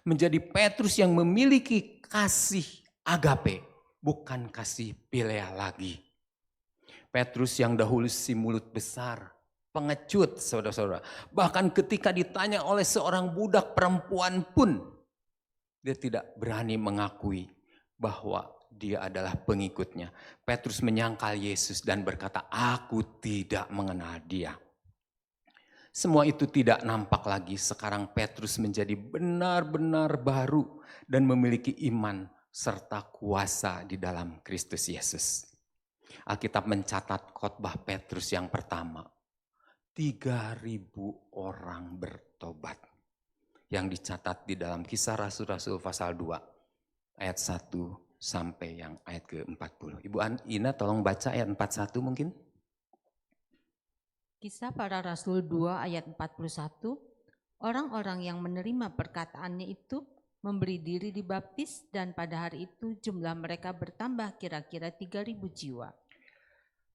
Menjadi Petrus yang memiliki kasih agape, bukan kasih Philea lagi. Petrus yang dahulu si mulut besar, pengecut saudara-saudara. Bahkan ketika ditanya oleh seorang budak perempuan pun, dia tidak berani mengakui bahwa dia adalah pengikutnya. Petrus menyangkal Yesus dan berkata, aku tidak mengenal dia. Semua itu tidak nampak lagi. Sekarang Petrus menjadi benar-benar baru dan memiliki iman serta kuasa di dalam Kristus Yesus. Alkitab mencatat khotbah Petrus yang pertama. 3.000 orang bertobat. Yang dicatat di dalam Kisah Rasul-Rasul pasal 2 ayat 1 sampai yang ayat ke-40. Ibu Ina tolong baca ayat 41 mungkin. Kisah Para Rasul 2 ayat 41, orang-orang yang menerima perkataannya itu memberi diri dibaptis dan pada hari itu jumlah mereka bertambah kira-kira 3.000 jiwa.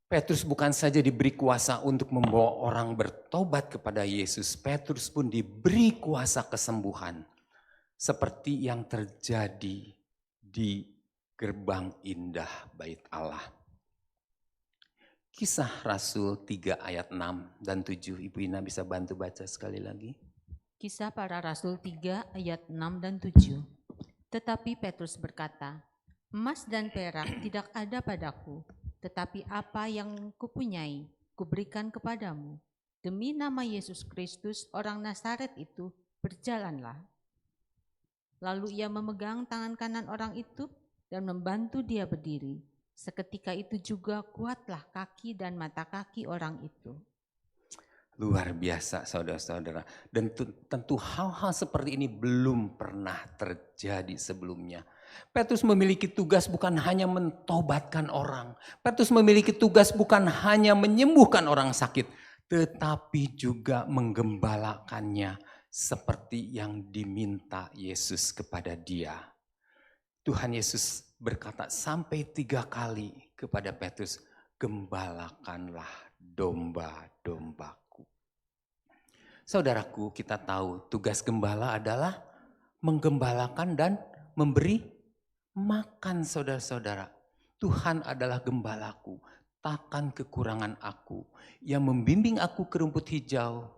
Petrus bukan saja diberi kuasa untuk membawa orang bertobat kepada Yesus, Petrus pun diberi kuasa kesembuhan. Seperti yang terjadi di gerbang indah Bait Allah. Kisah Rasul 3 ayat 6 dan 7, Ibu Ina bisa bantu baca sekali lagi. Kisah Para Rasul 3 ayat 6 dan 7. Tetapi Petrus berkata, emas dan perak tidak ada padaku, tetapi apa yang kupunyai, kuberikan kepadamu. Demi nama Yesus Kristus, orang Nazaret itu, berjalanlah. Lalu ia memegang tangan kanan orang itu dan membantu dia berdiri. Seketika itu juga kuatlah kaki dan mata kaki orang itu. Luar biasa saudara-saudara. Dan tentu hal-hal seperti ini belum pernah terjadi sebelumnya. Petrus memiliki tugas bukan hanya mentobatkan orang. Petrus memiliki tugas bukan hanya menyembuhkan orang sakit. Tetapi juga menggembalakannya seperti yang diminta Yesus kepada dia. Tuhan Yesus berkata sampai 3 kali kepada Petrus, gembalakanlah domba-dombaku. Saudaraku, kita tahu tugas gembala adalah menggembalakan dan memberi makan saudara-saudara. Tuhan adalah gembalaku, takkan kekurangan aku. Yang membimbing aku ke rumput hijau,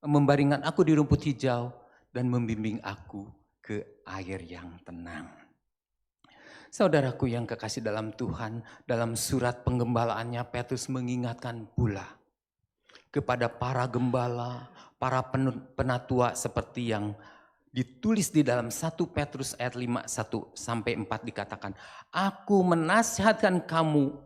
membaringkan aku di rumput hijau, dan membimbing aku ke air yang tenang. Saudaraku yang kekasih dalam Tuhan, dalam surat penggembalaannya Petrus mengingatkan pula kepada para gembala, para penatua seperti yang ditulis di dalam 1 Petrus ayat 5, 1-4 dikatakan, aku menasihatkan kamu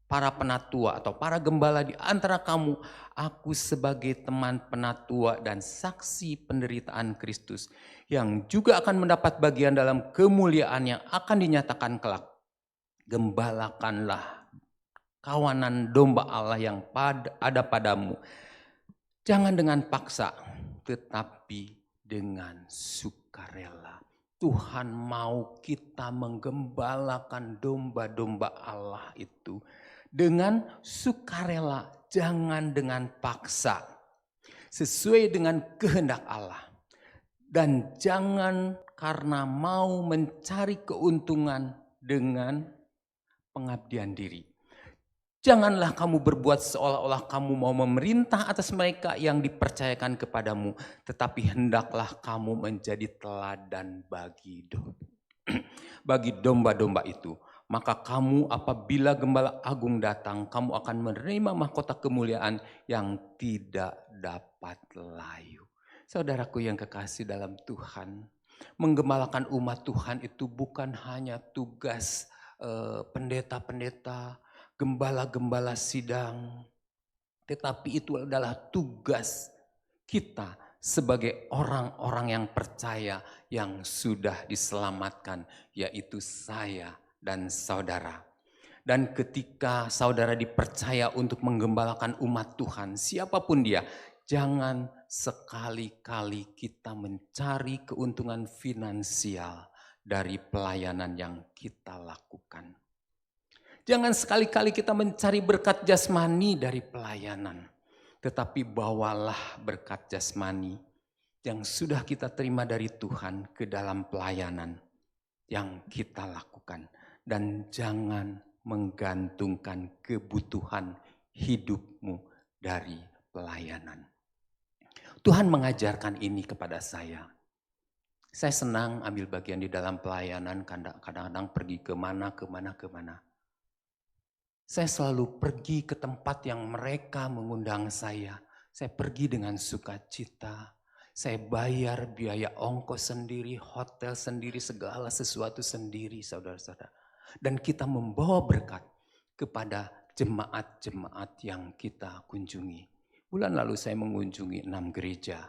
para penatua atau para gembala di antara kamu, aku sebagai teman penatua dan saksi penderitaan Kristus yang juga akan mendapat bagian dalam kemuliaan yang akan dinyatakan kelak. Gembalakanlah kawanan domba Allah yang ada padamu. Jangan dengan paksa, tetapi dengan sukarela. Tuhan mau kita menggembalakan domba-domba Allah itu dengan sukarela, jangan dengan paksa. Sesuai dengan kehendak Allah. Dan jangan karena mau mencari keuntungan dengan pengabdian diri. Janganlah kamu berbuat seolah-olah kamu mau memerintah atas mereka yang dipercayakan kepadamu. Tetapi hendaklah kamu menjadi teladan bagi domba-domba itu. Maka kamu apabila Gembala Agung datang, kamu akan menerima mahkota kemuliaan yang tidak dapat layu. Saudaraku yang kekasih dalam Tuhan, menggembalakan umat Tuhan itu bukan hanya tugas pendeta-pendeta, gembala-gembala sidang, tetapi itu adalah tugas kita sebagai orang-orang yang percaya yang sudah diselamatkan, yaitu saya dan saudara. Dan ketika saudara dipercaya untuk menggembalakan umat Tuhan, siapapun dia, jangan sekali-kali kita mencari keuntungan finansial dari pelayanan yang kita lakukan. Jangan sekali-kali kita mencari berkat jasmani dari pelayanan. Tetapi bawalah berkat jasmani yang sudah kita terima dari Tuhan ke dalam pelayanan yang kita lakukan. Dan jangan menggantungkan kebutuhan hidupmu dari pelayanan. Tuhan mengajarkan ini kepada saya. Saya senang ambil bagian di dalam pelayanan, kadang-kadang pergi kemana. Saya selalu pergi ke tempat yang mereka mengundang saya. Saya pergi dengan sukacita. Saya bayar biaya ongkos sendiri, hotel sendiri, segala sesuatu sendiri, saudara-saudara. Dan kita membawa berkat kepada jemaat-jemaat yang kita kunjungi. Bulan lalu saya mengunjungi 6 gereja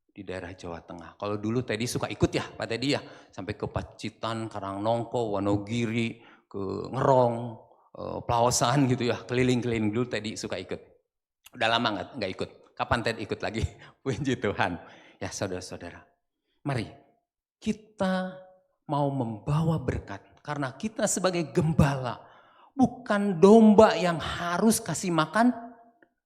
di daerah Jawa Tengah. Kalau dulu Teddy suka ikut ya, Pak Teddy ya. Sampai ke Pacitan, Karangnongko, Wonogiri, ke Ngerong, Pelawasan gitu ya. Keliling-keliling dulu Teddy suka ikut. Udah lama nggak ikut. Kapan Teddy ikut lagi? Puji Tuhan. Ya saudara-saudara. Mari kita mau membawa berkat. Karena kita sebagai gembala. Bukan domba yang harus kasih makan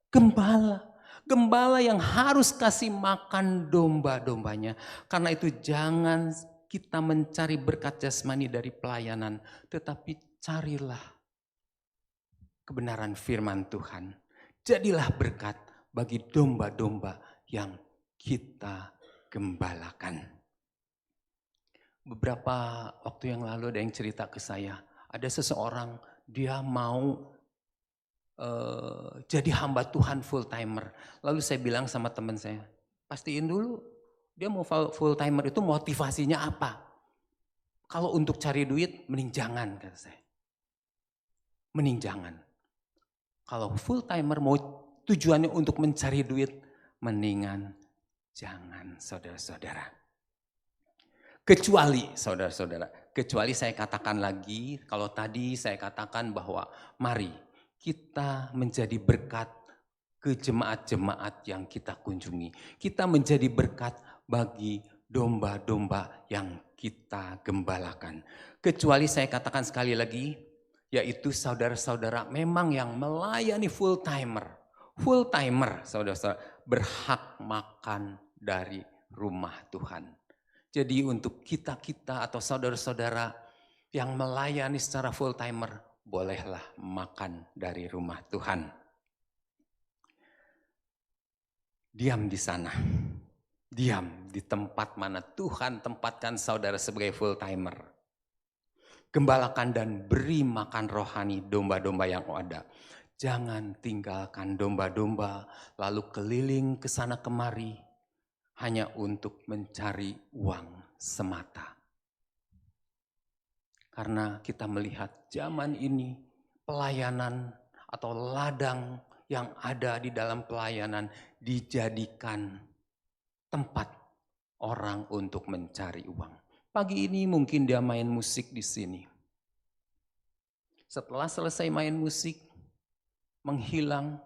gembala. Gembala yang harus kasih makan domba-dombanya. Karena itu jangan kita mencari berkat jasmani dari pelayanan. Tetapi carilah kebenaran firman Tuhan. Jadilah berkat bagi domba-domba yang kita gembalakan. Beberapa waktu yang lalu ada yang cerita ke saya. Ada seseorang dia mau jadi hamba Tuhan full timer. Lalu saya bilang sama teman saya, pastiin dulu dia mau full timer itu motivasinya apa? Kalau untuk cari duit mending jangan, kata saya. Mending jangan. Kalau full timer mau tujuannya untuk mencari duit, mendingan jangan, saudara-saudara. Kecuali saudara-saudara, kecuali saya katakan lagi, kalau tadi saya katakan bahwa mari kita menjadi berkat ke jemaat-jemaat yang kita kunjungi. Kita menjadi berkat bagi domba-domba yang kita gembalakan. Kecuali saya katakan sekali lagi, yaitu saudara-saudara memang yang melayani full timer. Full timer saudara-saudara berhak makan dari rumah Tuhan. Jadi untuk kita-kita atau saudara-saudara yang melayani secara full timer, bolehlah makan dari rumah Tuhan. Diam di sana. Diam di tempat mana Tuhan tempatkan saudara sebagai full timer. Gembalakan dan beri makan rohani domba-domba yang ada. Jangan tinggalkan domba-domba lalu keliling ke sana kemari hanya untuk mencari uang semata. Karena kita melihat zaman ini pelayanan atau ladang yang ada di dalam pelayanan dijadikan tempat orang untuk mencari uang. Pagi ini mungkin dia main musik di sini. Setelah selesai main musik, menghilang.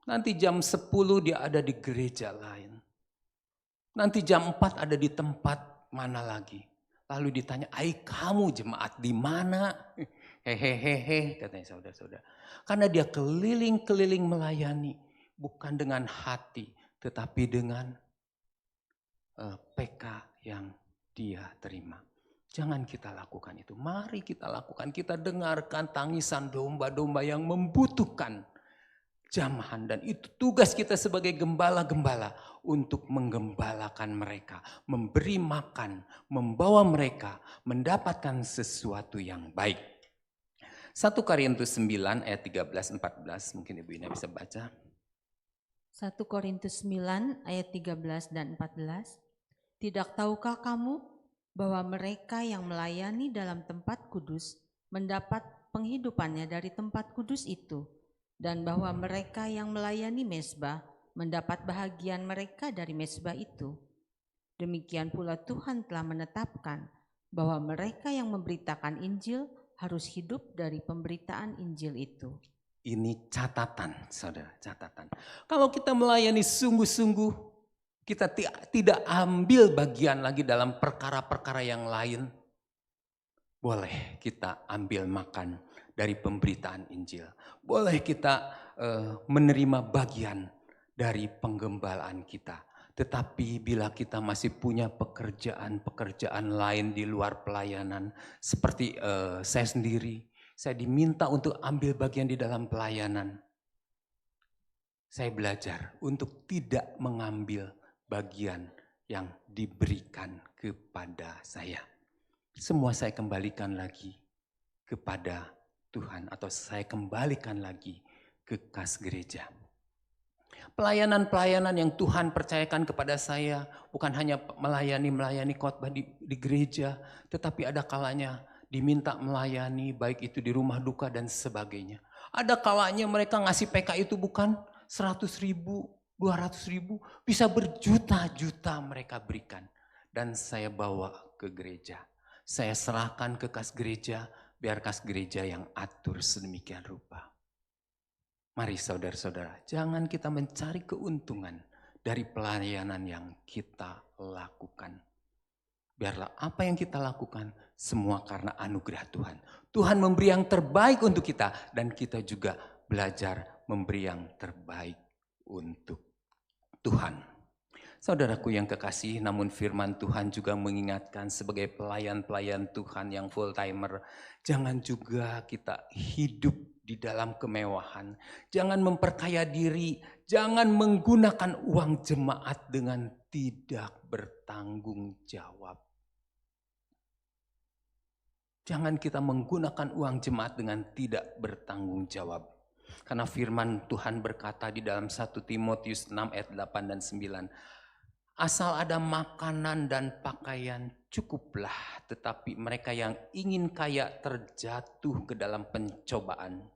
Nanti jam 10 dia ada di gereja lain. Nanti jam 4 ada di tempat mana lagi. Lalu ditanya, kamu jemaat di mana? Hehehehe, katanya saudara-saudara. Karena dia keliling-keliling melayani. Bukan dengan hati, tetapi dengan PK yang dia terima. Jangan kita lakukan itu. Mari kita lakukan. Kita dengarkan tangisan domba-domba yang membutuhkan jamahan. Dan itu tugas kita sebagai gembala-gembala untuk menggembalakan mereka. Memberi makan, membawa mereka mendapatkan sesuatu yang baik. 1 Korintus 9 ayat 13-14. Mungkin Ibu Ina bisa baca. 1 Korintus 9 ayat 13 dan 14. Tidak tahukah kamu bahwa mereka yang melayani dalam tempat kudus mendapat penghidupannya dari tempat kudus itu, dan bahwa mereka yang melayani mezbah mendapat bahagian mereka dari mezbah itu. Demikian pula Tuhan telah menetapkan bahwa mereka yang memberitakan Injil harus hidup dari pemberitaan Injil itu. Ini catatan, saudara, catatan. Kalau kita melayani sungguh-sungguh, kita tidak ambil bagian lagi dalam perkara-perkara yang lain. Boleh kita ambil makan dari pemberitaan Injil. Boleh kita menerima bagian dari penggembalaan kita. Tetapi bila kita masih punya pekerjaan-pekerjaan lain di luar pelayanan. Seperti saya sendiri, saya diminta untuk ambil bagian di dalam pelayanan. Saya belajar untuk tidak mengambil bagian yang diberikan kepada saya. Semua saya kembalikan lagi kepada Tuhan atau saya kembalikan lagi ke kas gereja. Pelayanan-pelayanan yang Tuhan percayakan kepada saya bukan hanya melayani khotbah di gereja, tetapi ada kalanya diminta melayani baik itu di rumah duka dan sebagainya. Ada kalanya mereka ngasih PK itu bukan 100.000, 200.000, bisa berjuta-juta mereka berikan. Dan saya bawa ke gereja. Saya serahkan ke kas gereja, biar kas gereja yang atur sedemikian rupa. Mari saudara-saudara, jangan kita mencari keuntungan dari pelayanan yang kita lakukan. Biarlah apa yang kita lakukan semua karena anugerah Tuhan. Tuhan memberi yang terbaik untuk kita dan kita juga belajar memberi yang terbaik untuk Tuhan. Saudaraku yang kekasih, namun firman Tuhan juga mengingatkan sebagai pelayan-pelayan Tuhan yang full timer, jangan juga kita hidup di dalam kemewahan. Jangan memperkaya diri, jangan menggunakan uang jemaat dengan tidak bertanggung jawab. Jangan kita menggunakan uang jemaat dengan tidak bertanggung jawab. Karena firman Tuhan berkata di dalam 1 Timotius 6 ayat 8 dan 9. Asal ada makanan dan pakaian cukuplah. Tetapi mereka yang ingin kaya terjatuh ke dalam pencobaan.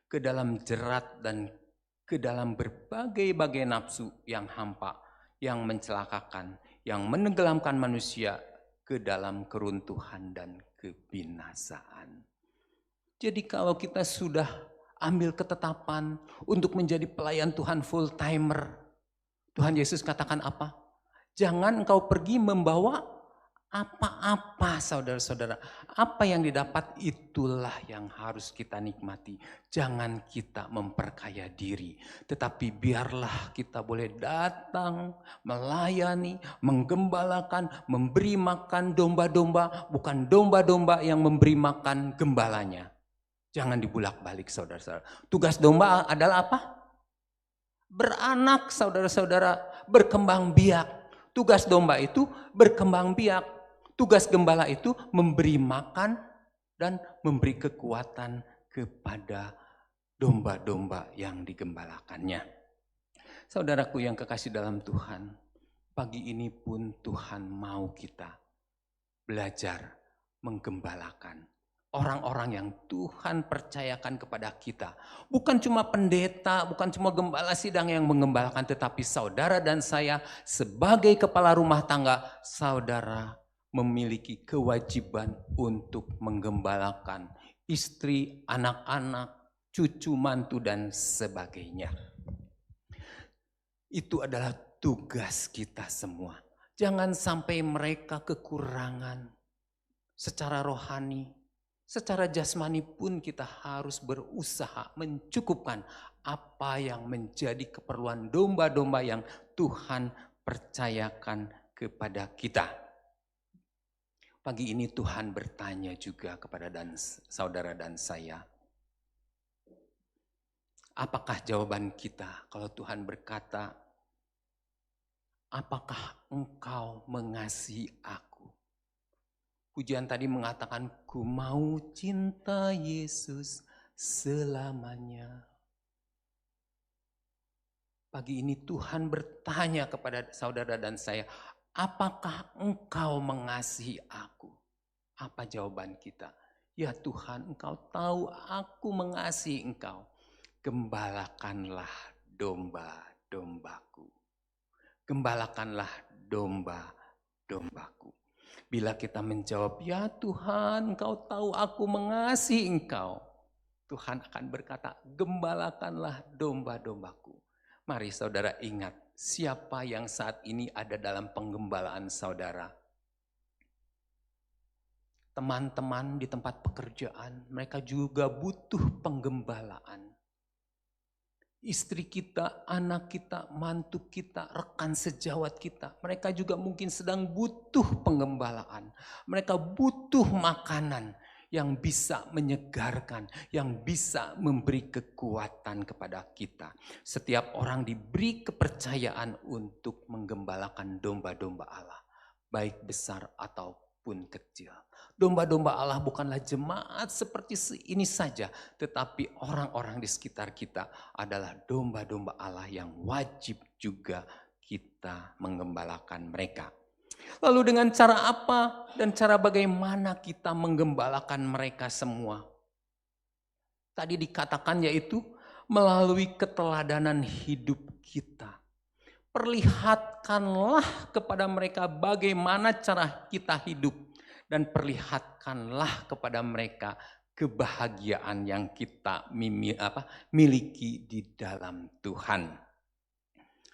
Ke dalam jerat dan ke dalam berbagai-bagai nafsu yang hampa. Yang mencelakakan. Yang menenggelamkan manusia ke dalam keruntuhan dan kebinasaan. Jadi kalau kita sudah ambil ketetapan untuk menjadi pelayan Tuhan full timer. Tuhan Yesus katakan apa? Jangan engkau pergi membawa apa-apa saudara-saudara. Apa yang didapat itulah yang harus kita nikmati. Jangan kita memperkaya diri. Tetapi biarlah kita boleh datang, melayani, menggembalakan, memberi makan domba-domba. Bukan domba-domba yang memberi makan gembalanya. Jangan dibulak-balik saudara-saudara. Tugas domba adalah apa? Beranak saudara-saudara, berkembang biak. Tugas domba itu berkembang biak. Tugas gembala itu memberi makan dan memberi kekuatan kepada domba-domba yang digembalakannya. Saudaraku yang kekasih dalam Tuhan, pagi ini pun Tuhan mau kita belajar menggembalakan orang-orang yang Tuhan percayakan kepada kita. Bukan cuma pendeta, bukan cuma gembala sidang yang menggembalakan, tetapi saudara dan saya sebagai kepala rumah tangga, saudara memiliki kewajiban untuk menggembalakan istri, anak-anak, cucu, mantu, dan sebagainya. Itu adalah tugas kita semua. Jangan sampai mereka kekurangan secara rohani, secara jasmani pun kita harus berusaha mencukupkan apa yang menjadi keperluan domba-domba yang Tuhan percayakan kepada kita. Pagi ini Tuhan bertanya juga kepada saudara dan saya. Apakah jawaban kita kalau Tuhan berkata, apakah engkau mengasihi aku? Pujian tadi mengatakan, ku mau cinta Yesus selamanya. Pagi ini Tuhan bertanya kepada saudara dan saya, apakah engkau mengasihi aku? Apa jawaban kita? Ya Tuhan, engkau tahu aku mengasihi engkau. Gembalakanlah domba-dombaku. Gembalakanlah domba-dombaku. Bila kita menjawab, ya Tuhan, engkau tahu aku mengasihi engkau. Tuhan akan berkata, gembalakanlah domba-dombaku. Mari saudara ingat, siapa yang saat ini ada dalam penggembalaan saudara. Teman-teman di tempat pekerjaan, mereka juga butuh penggembalaan. Istri kita, anak kita, mantu kita, rekan sejawat kita. Mereka juga mungkin sedang butuh penggembalaan. Mereka butuh makanan yang bisa menyegarkan, yang bisa memberi kekuatan kepada kita. Setiap orang diberi kepercayaan untuk menggembalakan domba-domba Allah. Baik besar ataupun kecil. Domba-domba Allah bukanlah jemaat seperti ini saja, tetapi orang-orang di sekitar kita adalah domba-domba Allah yang wajib juga kita menggembalakan mereka. Lalu dengan cara apa dan cara bagaimana kita menggembalakan mereka semua? Tadi dikatakan yaitu melalui keteladanan hidup kita. Perlihatkanlah kepada mereka bagaimana cara kita hidup. Dan perlihatkanlah kepada mereka kebahagiaan yang kita miliki di dalam Tuhan.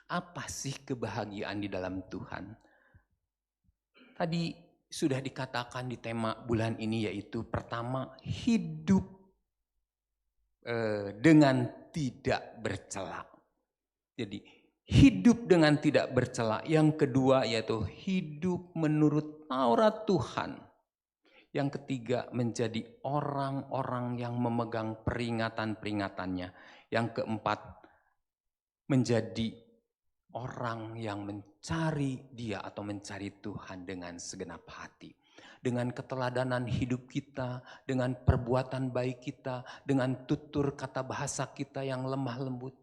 Apa sih kebahagiaan di dalam Tuhan? Tadi sudah dikatakan di tema bulan ini, yaitu pertama, hidup dengan tidak bercela. Jadi hidup dengan tidak bercela. Yang kedua yaitu hidup menurut Taurat Tuhan. Yang ketiga menjadi orang-orang yang memegang peringatan-peringatannya. Yang keempat menjadi orang yang mencari Dia atau mencari Tuhan dengan segenap hati. Dengan keteladanan hidup kita, dengan perbuatan baik kita, dengan tutur kata bahasa kita yang lemah lembut.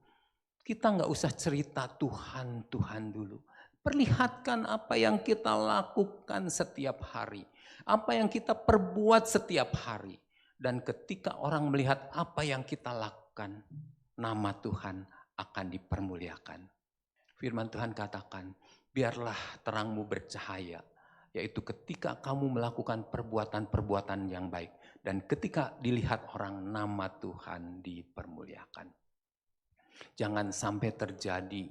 Kita nggak usah cerita Tuhan dulu. Perlihatkan apa yang kita lakukan setiap hari. Apa yang kita perbuat setiap hari. Dan ketika orang melihat apa yang kita lakukan, nama Tuhan akan dipermuliakan. Firman Tuhan katakan, biarlah terangmu bercahaya. Yaitu ketika kamu melakukan perbuatan-perbuatan yang baik. Dan ketika dilihat orang, nama Tuhan dipermuliakan. Jangan sampai terjadi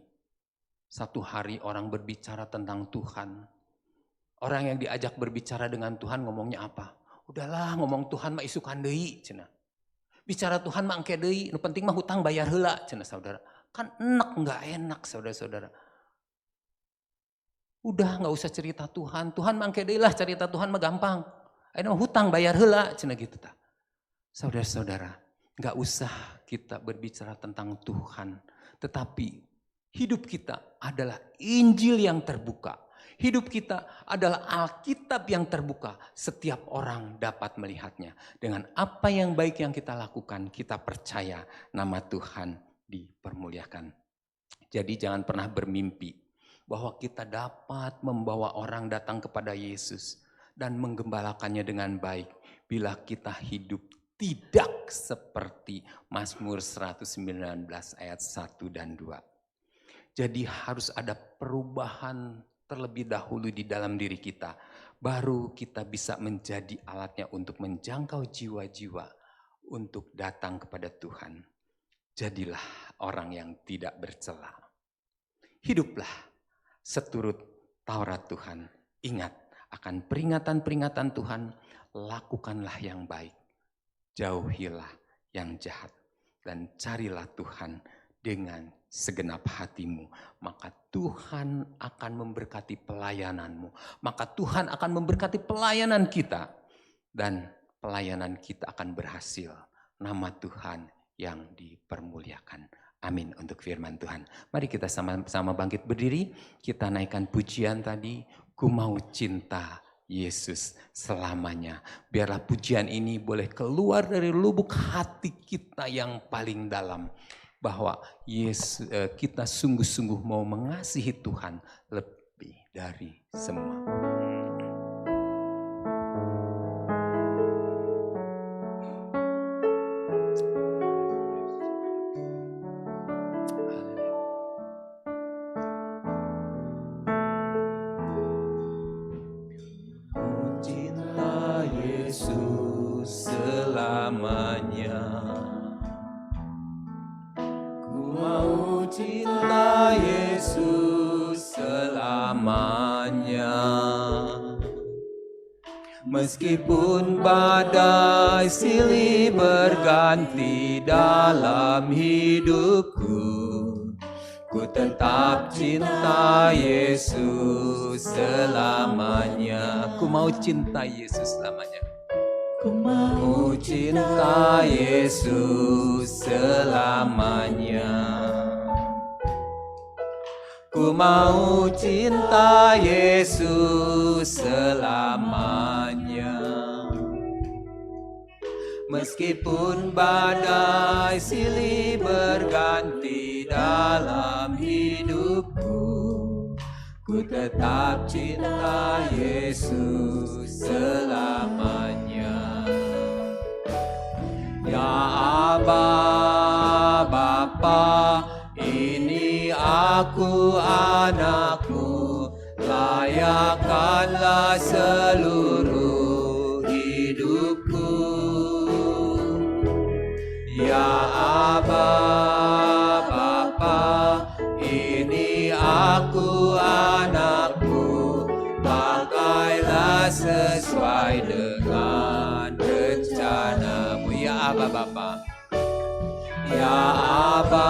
satu hari orang berbicara tentang Tuhan. Orang yang diajak berbicara dengan Tuhan ngomongnya apa? Udahlah ngomong Tuhan mah isukan deui cenah. Bicara Tuhan mah engke deui, nu penting mah hutang bayar heula cenah saudara. Kan enggak enak saudara-saudara. Udah nggak usah cerita Tuhan. Tuhan mah engke deui lah, cerita Tuhan mah gampang. Aya mah hutang bayar heula cenah gitu tah. Saudara-saudara, nggak usah kita berbicara tentang Tuhan. Tetapi hidup kita adalah Injil yang terbuka. Hidup kita adalah Alkitab yang terbuka. Setiap orang dapat melihatnya. Dengan apa yang baik yang kita lakukan, kita percaya nama Tuhan dipermuliakan. Jadi jangan pernah bermimpi bahwa kita dapat membawa orang datang kepada Yesus dan menggembalakannya dengan baik bila kita hidup tidak seperti Mazmur 119 ayat 1 dan 2. Jadi harus ada perubahan terlebih dahulu di dalam diri kita. Baru kita bisa menjadi alatnya untuk menjangkau jiwa-jiwa untuk datang kepada Tuhan. Jadilah orang yang tidak bercela. Hiduplah seturut Taurat Tuhan. Ingat akan peringatan-peringatan Tuhan. Lakukanlah yang baik. Jauhilah yang jahat. Dan carilah Tuhan dengan segenap hatimu, maka Tuhan akan memberkati pelayananmu, maka Tuhan akan memberkati pelayanan kita, dan pelayanan kita akan berhasil. Nama Tuhan yang dipermuliakan. Amin untuk firman Tuhan. Mari kita sama-sama bangkit berdiri, kita naikkan pujian tadi, Ku mau cinta Yesus selamanya. Biarlah pujian ini boleh keluar dari lubuk hati kita yang paling dalam. Bahwa Yesus, kita sungguh-sungguh mau mengasihi Tuhan lebih dari semua. Cinta Yesus selamanya. Mau cinta Yesus selamanya. Meskipun badai silih berganti dalam hidupku, ku tetap cinta Yesus selamanya. Ku mau cinta Yesus selamanya. Ku mau cinta Yesus selamanya. Ku mau cinta Yesus selamanya. Meskipun badai silih berganti dalam hidupku, ku tetap cinta Yesus selamanya. Ya Aba, Bapa, ini aku anakmu, layakkanlah seluruh hidupku. Ya Aba, Bapa, ini aku anakmu, pakailah sesuai dengan rencanamu. Ya Aba, Bapa. Ya Aba,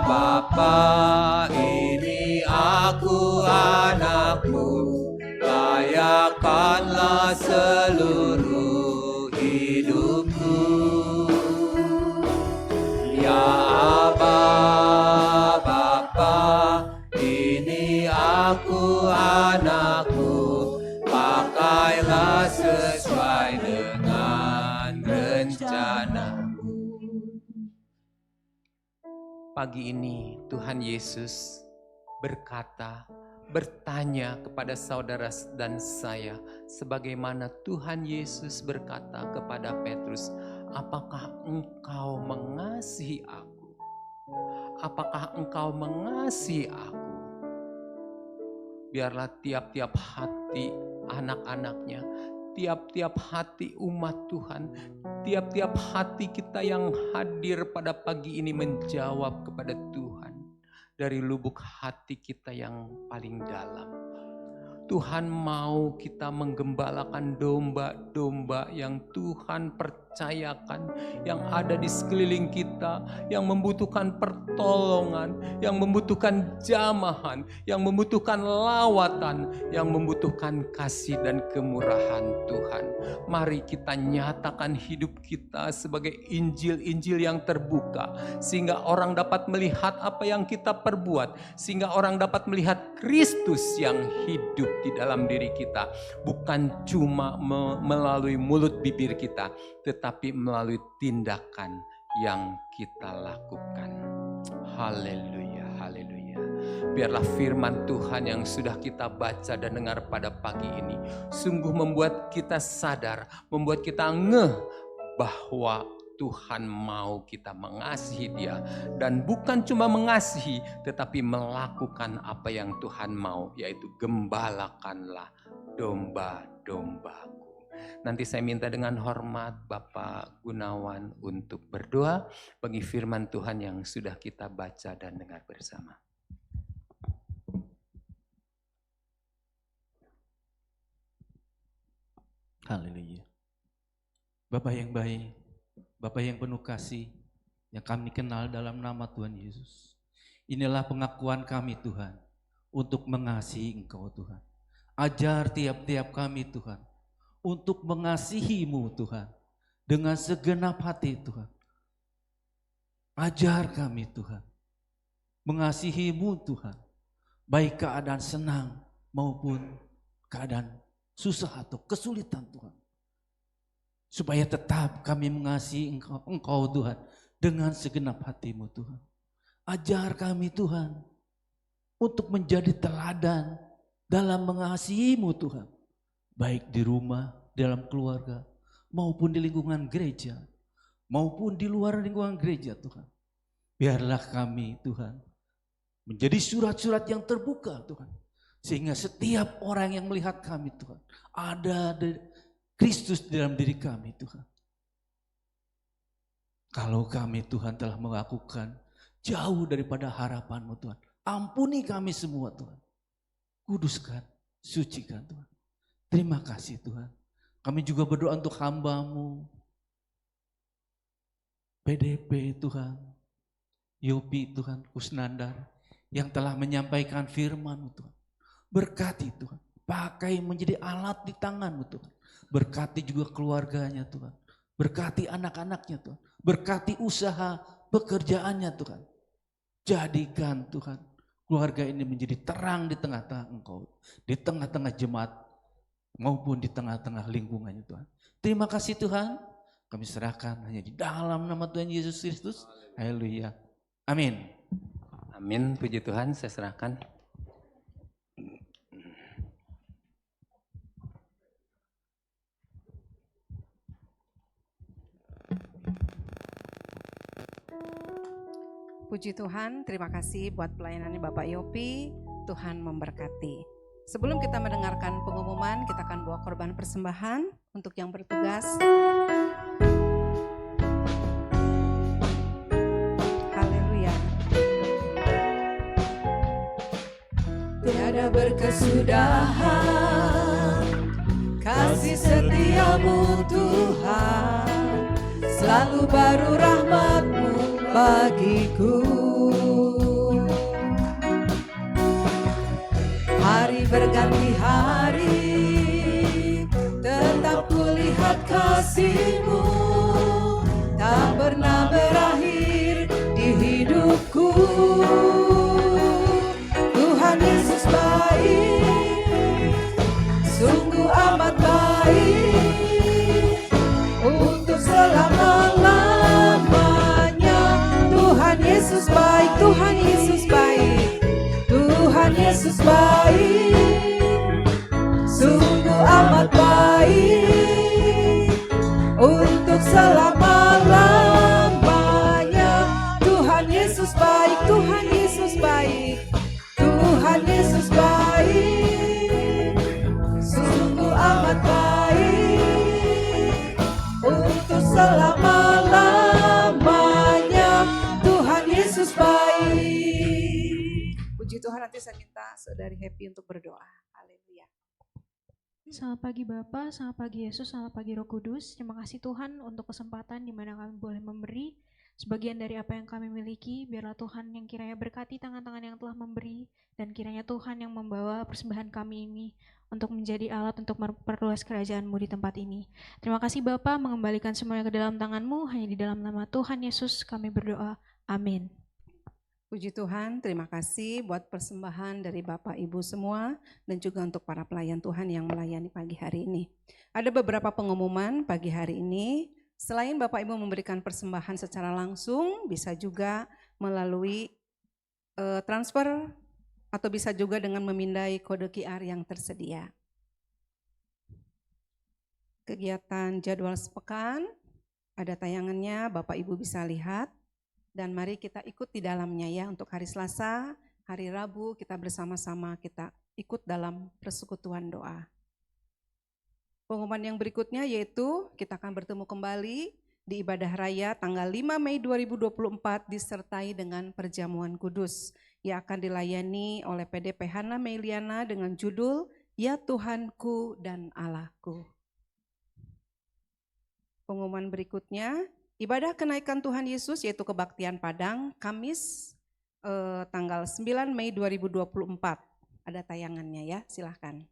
Bapa, ini aku anakmu, layakkanlah seluruh hidupku. Ya Aba, Bapa, ini aku anakmu, pakailah sesuai dengan rencanamu. Pagi ini Tuhan Yesus bertanya kepada saudara dan saya, sebagaimana Tuhan Yesus berkata kepada Petrus, apakah engkau mengasihi aku? Apakah engkau mengasihi aku? Biarlah tiap-tiap hati anak-anaknya, tiap-tiap hati umat Tuhan, tiap-tiap hati kita yang hadir pada pagi ini menjawab kepada Tuhan dari lubuk hati kita yang paling dalam. Tuhan mau kita menggembalakan domba-domba yang Tuhan percaya percayakan, yang ada di sekeliling kita, yang membutuhkan pertolongan, yang membutuhkan jamahan, yang membutuhkan lawatan, yang membutuhkan kasih dan kemurahan Tuhan. Mari kita nyatakan hidup kita sebagai Injil-Injil yang terbuka, sehingga orang dapat melihat apa yang kita perbuat, sehingga orang dapat melihat Kristus yang hidup di dalam diri kita, bukan cuma melalui mulut bibir kita, tetapi melalui tindakan yang kita lakukan. Haleluya, haleluya. Biarlah firman Tuhan yang sudah kita baca dan dengar pada pagi ini sungguh membuat kita sadar, membuat kita ngeh bahwa Tuhan mau kita mengasihi Dia, dan bukan cuma mengasihi tetapi melakukan apa yang Tuhan mau, yaitu gembalakanlah domba-dombaku. Nanti saya minta dengan hormat Bapak Gunawan untuk berdoa bagi firman Tuhan yang sudah kita baca dan dengar bersama. Haleluya. Bapak yang baik, Bapak yang penuh kasih, yang kami kenal dalam nama Tuhan Yesus. Inilah pengakuan kami Tuhan, untuk mengasihi Engkau Tuhan. Ajar tiap-tiap kami Tuhan, untuk mengasihi-Mu Tuhan, dengan segenap hati Tuhan. Ajar kami Tuhan, mengasihi-Mu Tuhan, baik keadaan senang maupun keadaan susah atau kesulitan Tuhan. Supaya tetap kami mengasihi Engkau Tuhan dengan segenap hati-Mu Tuhan. Ajar kami Tuhan untuk menjadi teladan dalam mengasihi-Mu Tuhan. Baik di rumah, dalam keluarga, maupun di lingkungan gereja, maupun di luar lingkungan gereja Tuhan. Biarlah kami Tuhan menjadi surat-surat yang terbuka Tuhan. Sehingga setiap orang yang melihat kami Tuhan, ada Kristus dalam diri kami Tuhan. Kalau kami Tuhan telah melakukan jauh daripada harapan-Mu Tuhan, ampuni kami semua Tuhan. Kuduskan, sucikan Tuhan. Terima kasih Tuhan. Kami juga berdoa untuk hamba-Mu, PDP Tuhan, Yopi Tuhan, Kusnandar, yang telah menyampaikan firman-Mu Tuhan. Berkati Tuhan, pakai menjadi alat di tangan-Mu Tuhan. Berkati juga keluarganya Tuhan. Berkati anak-anaknya Tuhan. Berkati usaha pekerjaannya Tuhan. Jadikan Tuhan keluarga ini menjadi terang di tengah-tengah Engkau. Di tengah-tengah jemaat maupun di tengah-tengah lingkungannya Tuhan. Terima kasih Tuhan. Kami serahkan hanya di dalam nama Tuhan Yesus Kristus. Haleluya. Amin. Amin. Puji Tuhan, saya serahkan. Puji Tuhan, terima kasih buat pelayanannya Bapak Yopi. Tuhan memberkati. Sebelum kita mendengarkan pengumuman, kita akan bawa korban persembahan untuk yang bertugas. Haleluya. Tiada berkesudahan kasih setiamu Tuhan, selalu baru rahmat-Mu bagiku. Hari berganti hari, tetap kulihat kasih-Mu tak pernah berakhir di hidupku. Tuhan Yesus baik, sungguh amat baik, untuk selama-lamanya. Tuhan Yesus baik, Tuhan Yesus baik, Tuhan Yesus baik, sungguh amat baik, untuk selama-lamanya. Tuhan Yesus baik, Tuhan Yesus baik, Tuhan Yesus baik, sungguh amat baik, untuk selama-lamanya. Tuhan Yesus baik. Puji Tuhan, nanti saya minta Saudari Happy untuk berdoa. Haleluya. Selamat pagi Bapa, selamat pagi Yesus, selamat pagi Roh Kudus. Terima kasih Tuhan untuk kesempatan di mana kami boleh memberi sebagian dari apa yang kami miliki. Biarlah Tuhan yang kiranya berkati tangan-tangan yang telah memberi, dan kiranya Tuhan yang membawa persembahan kami ini untuk menjadi alat untuk memperluas kerajaan-Mu di tempat ini. Terima kasih Bapa, mengembalikan semuanya ke dalam tangan-Mu, hanya di dalam nama Tuhan Yesus kami berdoa. Amin. Puji Tuhan, terima kasih buat persembahan dari Bapak Ibu semua dan juga untuk para pelayan Tuhan yang melayani pagi hari ini. Ada beberapa pengumuman pagi hari ini. Selain Bapak Ibu memberikan persembahan secara langsung, bisa juga melalui transfer atau bisa juga dengan memindai kode QR yang tersedia. Kegiatan jadwal sepekan, ada tayangannya, Bapak Ibu bisa lihat. Dan mari kita ikut di dalamnya ya, untuk hari Selasa, hari Rabu kita bersama-sama kita ikut dalam persekutuan doa. Pengumuman yang berikutnya yaitu kita akan bertemu kembali di ibadah raya tanggal 5 Mei 2024 disertai dengan perjamuan kudus yang akan dilayani oleh PDP Hana Meiliana dengan judul Ya Tuhanku dan Allahku. Pengumuman berikutnya, ibadah kenaikan Tuhan Yesus yaitu kebaktian Padang, Kamis tanggal 9 Mei 2024. Ada tayangannya ya, silahkan.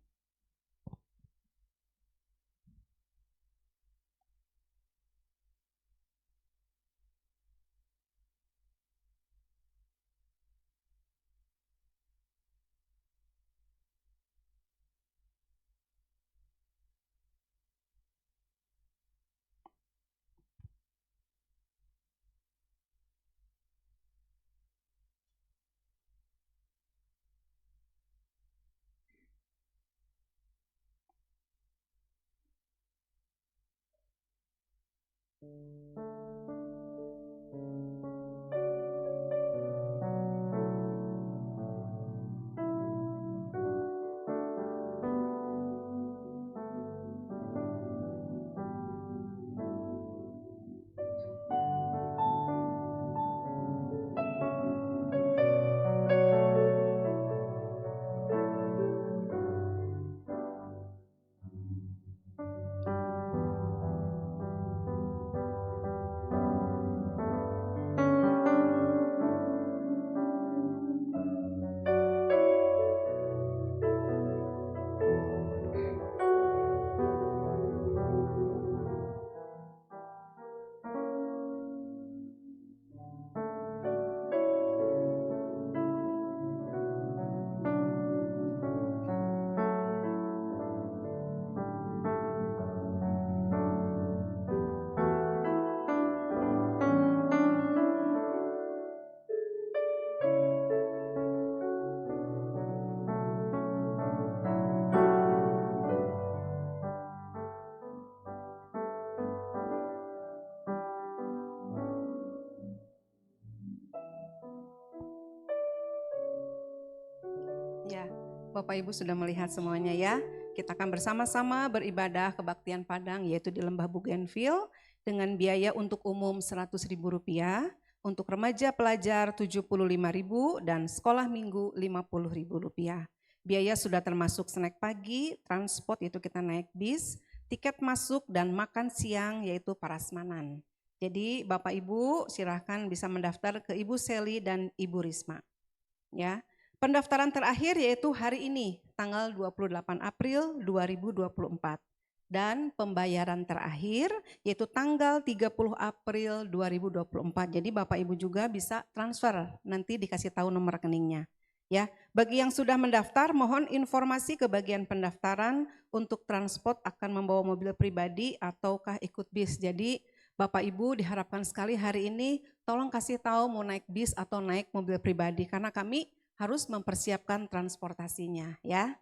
Ya, Bapak Ibu sudah melihat semuanya ya. Kita akan bersama-sama beribadah kebaktian Padang yaitu di Lembah Bougainville dengan biaya untuk umum Rp100.000, untuk remaja pelajar Rp75.000 dan sekolah minggu Rp50.000. Biaya sudah termasuk snack pagi, transport yaitu kita naik bis, tiket masuk dan makan siang yaitu prasmanan. Jadi Bapak Ibu silahkan bisa mendaftar ke Ibu Seli dan Ibu Risma. Ya. Pendaftaran terakhir yaitu hari ini, tanggal 28 April 2024. Dan pembayaran terakhir yaitu tanggal 30 April 2024. Jadi Bapak Ibu juga bisa transfer, nanti dikasih tahu nomor rekeningnya. Ya, bagi yang sudah mendaftar, mohon informasi ke bagian pendaftaran untuk transport akan membawa mobil pribadi ataukah ikut bis. Jadi Bapak Ibu diharapkan sekali hari ini tolong kasih tahu mau naik bis atau naik mobil pribadi karena kami harus mempersiapkan transportasinya ya.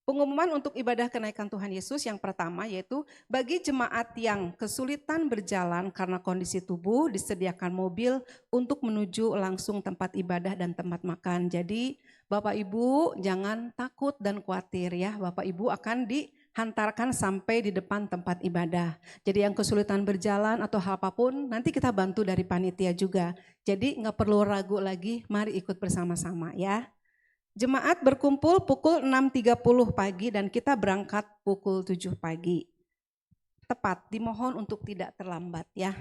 Pengumuman untuk ibadah kenaikan Tuhan Yesus yang pertama yaitu bagi jemaat yang kesulitan berjalan karena kondisi tubuh disediakan mobil untuk menuju langsung tempat ibadah dan tempat makan. Jadi Bapak Ibu jangan takut dan khawatir ya, Bapak Ibu akan dihantarkan sampai di depan tempat ibadah. Jadi yang kesulitan berjalan atau hal apapun nanti kita bantu dari panitia juga. Jadi nggak perlu ragu lagi, mari ikut bersama-sama ya. Jemaat berkumpul pukul 6.30 pagi dan kita berangkat pukul 7 pagi. Tepat, dimohon untuk tidak terlambat ya.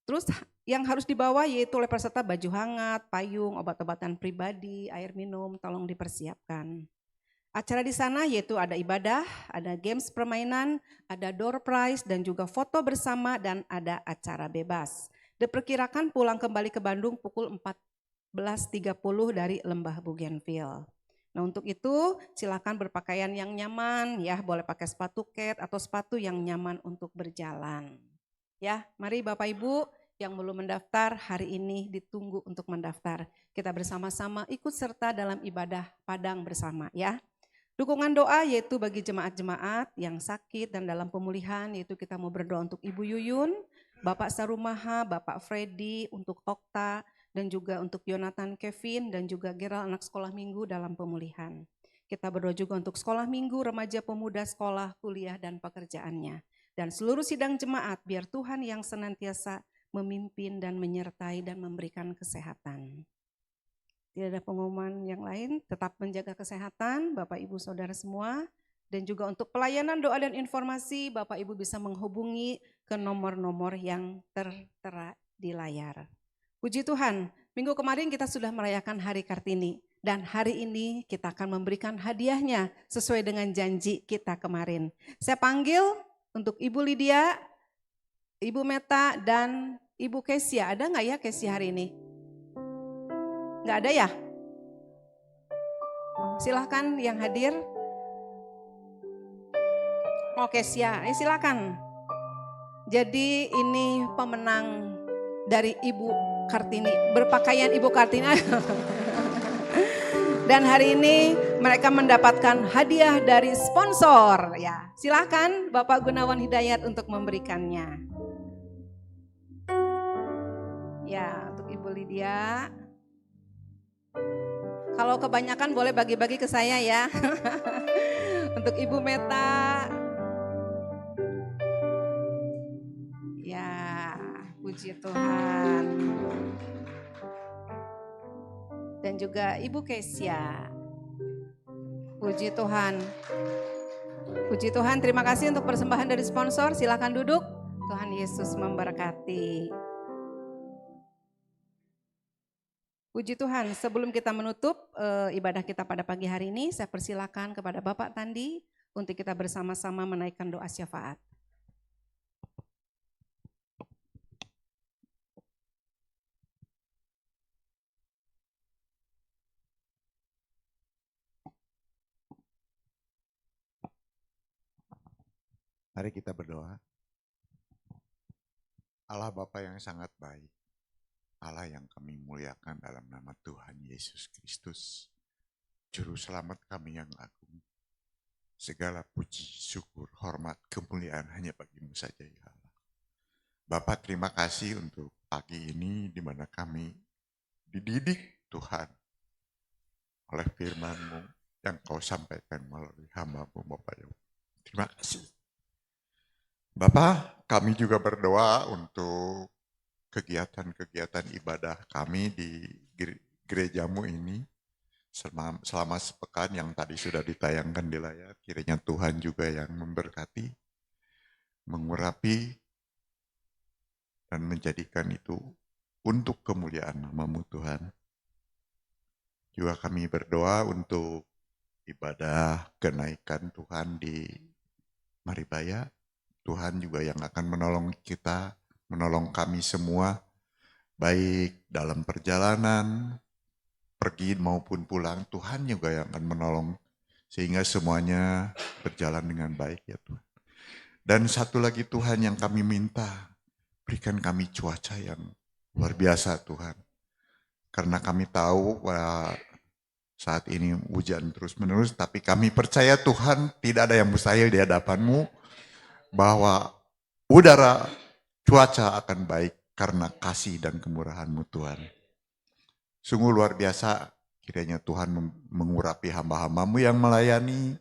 Terus yang harus dibawa yaitu oleh peserta baju hangat, payung, obat-obatan pribadi, air minum, tolong dipersiapkan. Acara di sana yaitu ada ibadah, ada games permainan, ada door prize dan juga foto bersama dan ada acara bebas. Diperkirakan pulang kembali ke Bandung pukul 14.30 dari Lembah Bougainville. Nah untuk itu silakan berpakaian yang nyaman ya, boleh pakai sepatu kets atau sepatu yang nyaman untuk berjalan. Ya, mari Bapak Ibu yang belum mendaftar hari ini ditunggu untuk mendaftar. Kita bersama-sama ikut serta dalam ibadah Padang bersama ya. Dukungan doa yaitu bagi jemaat-jemaat yang sakit dan dalam pemulihan, yaitu kita mau berdoa untuk Ibu Yuyun, Bapak Sarumaha, Bapak Freddy, untuk Okta, dan juga untuk Yonatan Kevin, dan juga Gerald anak sekolah minggu dalam pemulihan. Kita berdoa juga untuk sekolah minggu, remaja pemuda, sekolah, kuliah, dan pekerjaannya. Dan seluruh sidang jemaat, biar Tuhan yang senantiasa memimpin dan menyertai dan memberikan kesehatan. Tidak ada pengumuman yang lain, tetap menjaga kesehatan Bapak Ibu Saudara semua. Dan juga untuk pelayanan doa dan informasi Bapak Ibu bisa menghubungi ke nomor-nomor yang tertera di layar. Puji Tuhan, minggu kemarin kita sudah merayakan Hari Kartini. Dan hari ini kita akan memberikan hadiahnya sesuai dengan janji kita kemarin. Saya panggil untuk Ibu Lydia, Ibu Meta, dan Ibu Kesia. Ada nggak ya Kesia hari ini? Nggak ada ya? Silahkan yang hadir. Oke, silakan. Jadi ini pemenang dari Ibu Kartini, berpakaian Ibu Kartini. Dan hari ini mereka mendapatkan hadiah dari sponsor. Ya, silahkan Bapak Gunawan Hidayat untuk memberikannya. Ya, untuk Ibu Lydia. Kalau kebanyakan boleh bagi-bagi ke saya ya. Untuk Ibu Meta. Ya, puji Tuhan. Dan juga Ibu Kesia. Puji Tuhan. Puji Tuhan, terima kasih untuk persembahan dari sponsor. Silakan duduk. Tuhan Yesus memberkati. Puji Tuhan, sebelum kita menutup ibadah kita pada pagi hari ini, saya persilakan kepada Bapak Tandi untuk kita bersama-sama menaikkan doa syafaat. Mari kita berdoa. Allah Bapa yang sangat baik, Allah yang kami muliakan dalam nama Tuhan Yesus Kristus, Juru Selamat kami yang agung. Segala puji, syukur, hormat, kemuliaan hanya bagi-Mu saja ya Allah. Bapak terima kasih untuk pagi ini di mana kami dididik Tuhan oleh firman-Mu yang Kau sampaikan melalui hamba-Mu Bapak ya. Terima kasih. Bapak, kami juga berdoa untuk kegiatan-kegiatan ibadah kami di gerejamu ini selama sepekan yang tadi sudah ditayangkan di layar. Kiranya Tuhan juga yang memberkati, mengurapi, dan menjadikan itu untuk kemuliaan nama-Mu Tuhan. Juga kami berdoa untuk ibadah kenaikan Tuhan di Maribaya. Tuhan juga yang akan menolong kita, menolong kami semua, baik dalam perjalanan, pergi maupun pulang, Tuhan juga yang akan menolong, sehingga semuanya berjalan dengan baik ya Tuhan. Dan satu lagi Tuhan yang kami minta, berikan kami cuaca yang luar biasa Tuhan. Karena kami tahu bahwa saat ini hujan terus-menerus, tapi kami percaya Tuhan tidak ada yang mustahil di hadapan-Mu, bahwa udara, cuaca akan baik karena kasih dan kemurahan-Mu Tuhan. Sungguh luar biasa kiranya Tuhan mengurapi hamba-hamba-Mu yang melayani,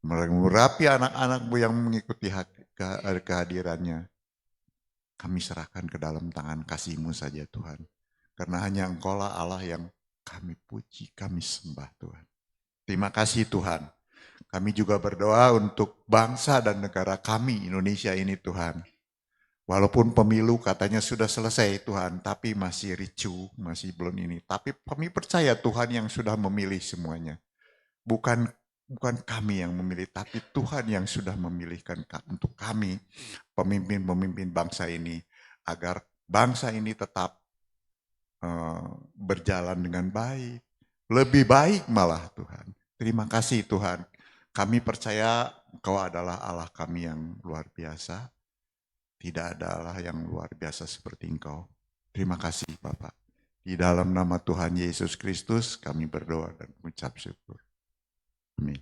mengurapi anak-anak-Mu yang mengikuti kehadirannya. Kami serahkan ke dalam tangan kasih-Mu saja Tuhan. Karena hanya Engkau lah Allah yang kami puji, kami sembah Tuhan. Terima kasih Tuhan. Kami juga berdoa untuk bangsa dan negara kami Indonesia ini Tuhan. Walaupun pemilu katanya sudah selesai Tuhan, tapi masih ricu, masih belum ini. Tapi kami percaya Tuhan yang sudah memilih semuanya. Bukan kami yang memilih, tapi Tuhan yang sudah memilihkan untuk kami, pemimpin-pemimpin bangsa ini, agar bangsa ini tetap berjalan dengan baik. Lebih baik malah Tuhan. Terima kasih Tuhan. Kami percaya Engkau adalah Allah kami yang luar biasa. Tidak ada Allah yang luar biasa seperti Engkau. Terima kasih Bapak. Di dalam nama Tuhan Yesus Kristus kami berdoa dan mengucap syukur. Amin.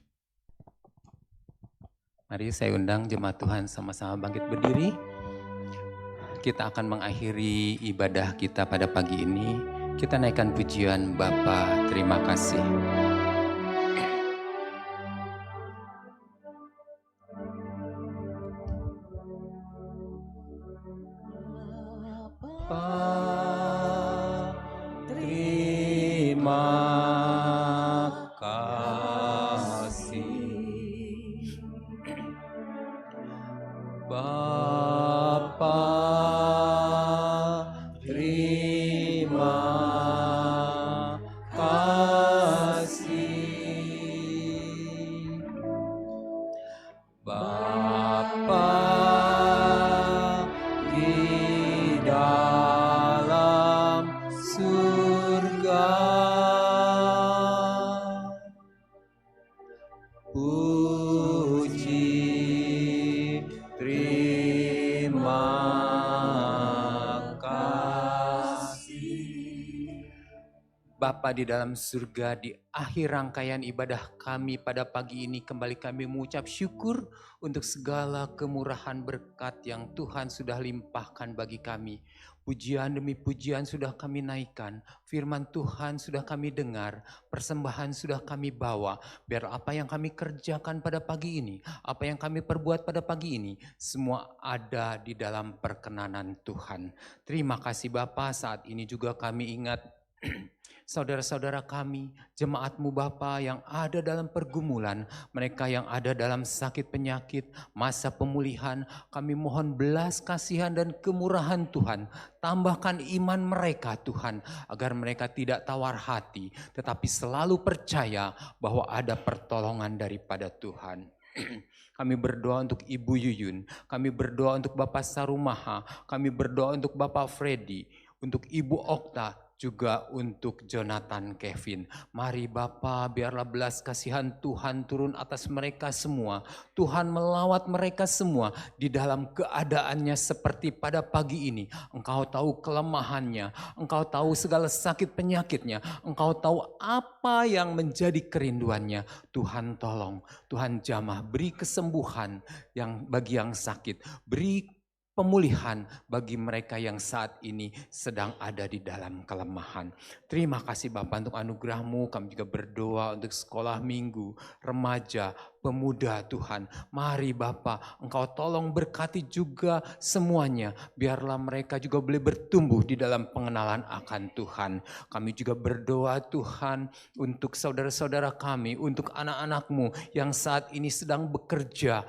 Mari saya undang jemaat Tuhan sama-sama bangkit berdiri. Kita akan mengakhiri ibadah kita pada pagi ini. Kita naikkan pujian Bapa, terima kasih. Terima kasih Bapa, terima kasih Bapa di dalam surga. Puji, terima kasih. Bapa di dalam surga, di akhir rangkaian ibadah kami pada pagi ini kembali kami mengucap syukur untuk segala kemurahan berkat yang Tuhan sudah limpahkan bagi kami. Pujian demi pujian sudah kami naikkan, firman Tuhan sudah kami dengar, persembahan sudah kami bawa. Biar apa yang kami kerjakan pada pagi ini, apa yang kami perbuat pada pagi ini, semua ada di dalam perkenanan Tuhan. Terima kasih Bapa, saat ini juga kami ingat saudara-saudara kami, jemaat-Mu Bapa yang ada dalam pergumulan, mereka yang ada dalam sakit penyakit, masa pemulihan, kami mohon belas kasihan dan kemurahan Tuhan. Tambahkan iman mereka Tuhan, agar mereka tidak tawar hati, tetapi selalu percaya bahwa ada pertolongan daripada Tuhan. Kami berdoa untuk Ibu Yuyun, kami berdoa untuk Bapak Sarumaha, kami berdoa untuk Bapak Freddy, untuk Ibu Okta, juga untuk Jonathan Kevin. Mari Bapa, biarlah belas kasihan Tuhan turun atas mereka semua. Tuhan melawat mereka semua di dalam keadaannya seperti pada pagi ini. Engkau tahu kelemahannya, Engkau tahu segala sakit penyakitnya, Engkau tahu apa yang menjadi kerinduannya. Tuhan tolong, Tuhan jamah, beri kesembuhan yang bagi yang sakit, beri pemulihan bagi mereka yang saat ini sedang ada di dalam kelemahan. Terima kasih Bapak untuk anugerah-Mu. Kami juga berdoa untuk sekolah minggu, remaja, pemuda Tuhan. Mari Bapak, Engkau tolong berkati juga semuanya. Biarlah mereka juga boleh bertumbuh di dalam pengenalan akan Tuhan. Kami juga berdoa Tuhan untuk saudara-saudara kami, untuk anak-anak-Mu yang saat ini sedang bekerja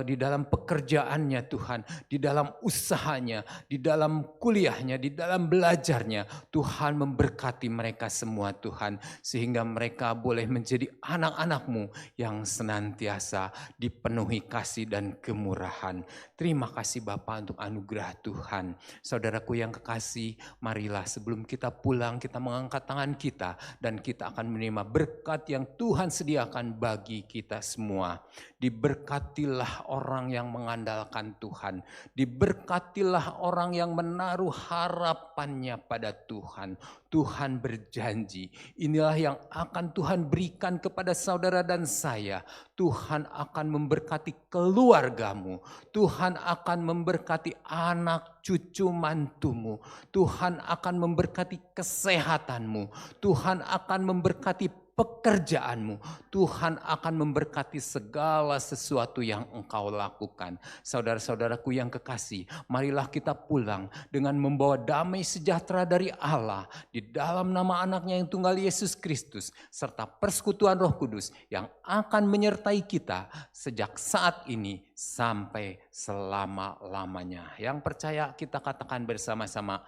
di dalam pekerjaannya Tuhan, di dalam usahanya, di dalam kuliahnya, di dalam belajarnya. Tuhan memberkati mereka semua Tuhan, sehingga mereka boleh menjadi anak-anak-Mu yang senantiasa dipenuhi kasih dan kemurahan. Terima kasih Bapa untuk anugerah Tuhan. Saudaraku yang kekasih, marilah sebelum kita pulang kita mengangkat tangan kita dan kita akan menerima berkat yang Tuhan sediakan bagi kita semua. Diberkatilah orang yang mengandalkan Tuhan. Diberkatilah orang yang menaruh harapannya pada Tuhan. Tuhan berjanji, inilah yang akan Tuhan berikan kepada saudara dan saya. Tuhan akan memberkati keluargamu. Tuhan akan memberkati anak cucu mantumu. Tuhan akan memberkati kesehatanmu. Tuhan akan memberkati pekerjaanmu. Tuhan akan memberkati segala sesuatu yang engkau lakukan. Saudara-saudaraku yang kekasih, marilah kita pulang dengan membawa damai sejahtera dari Allah di dalam nama anaknya yang tunggal Yesus Kristus, serta persekutuan Roh Kudus yang akan menyertai kita sejak saat ini sampai selama-lamanya. Yang percaya kita katakan bersama-sama,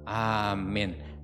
amin.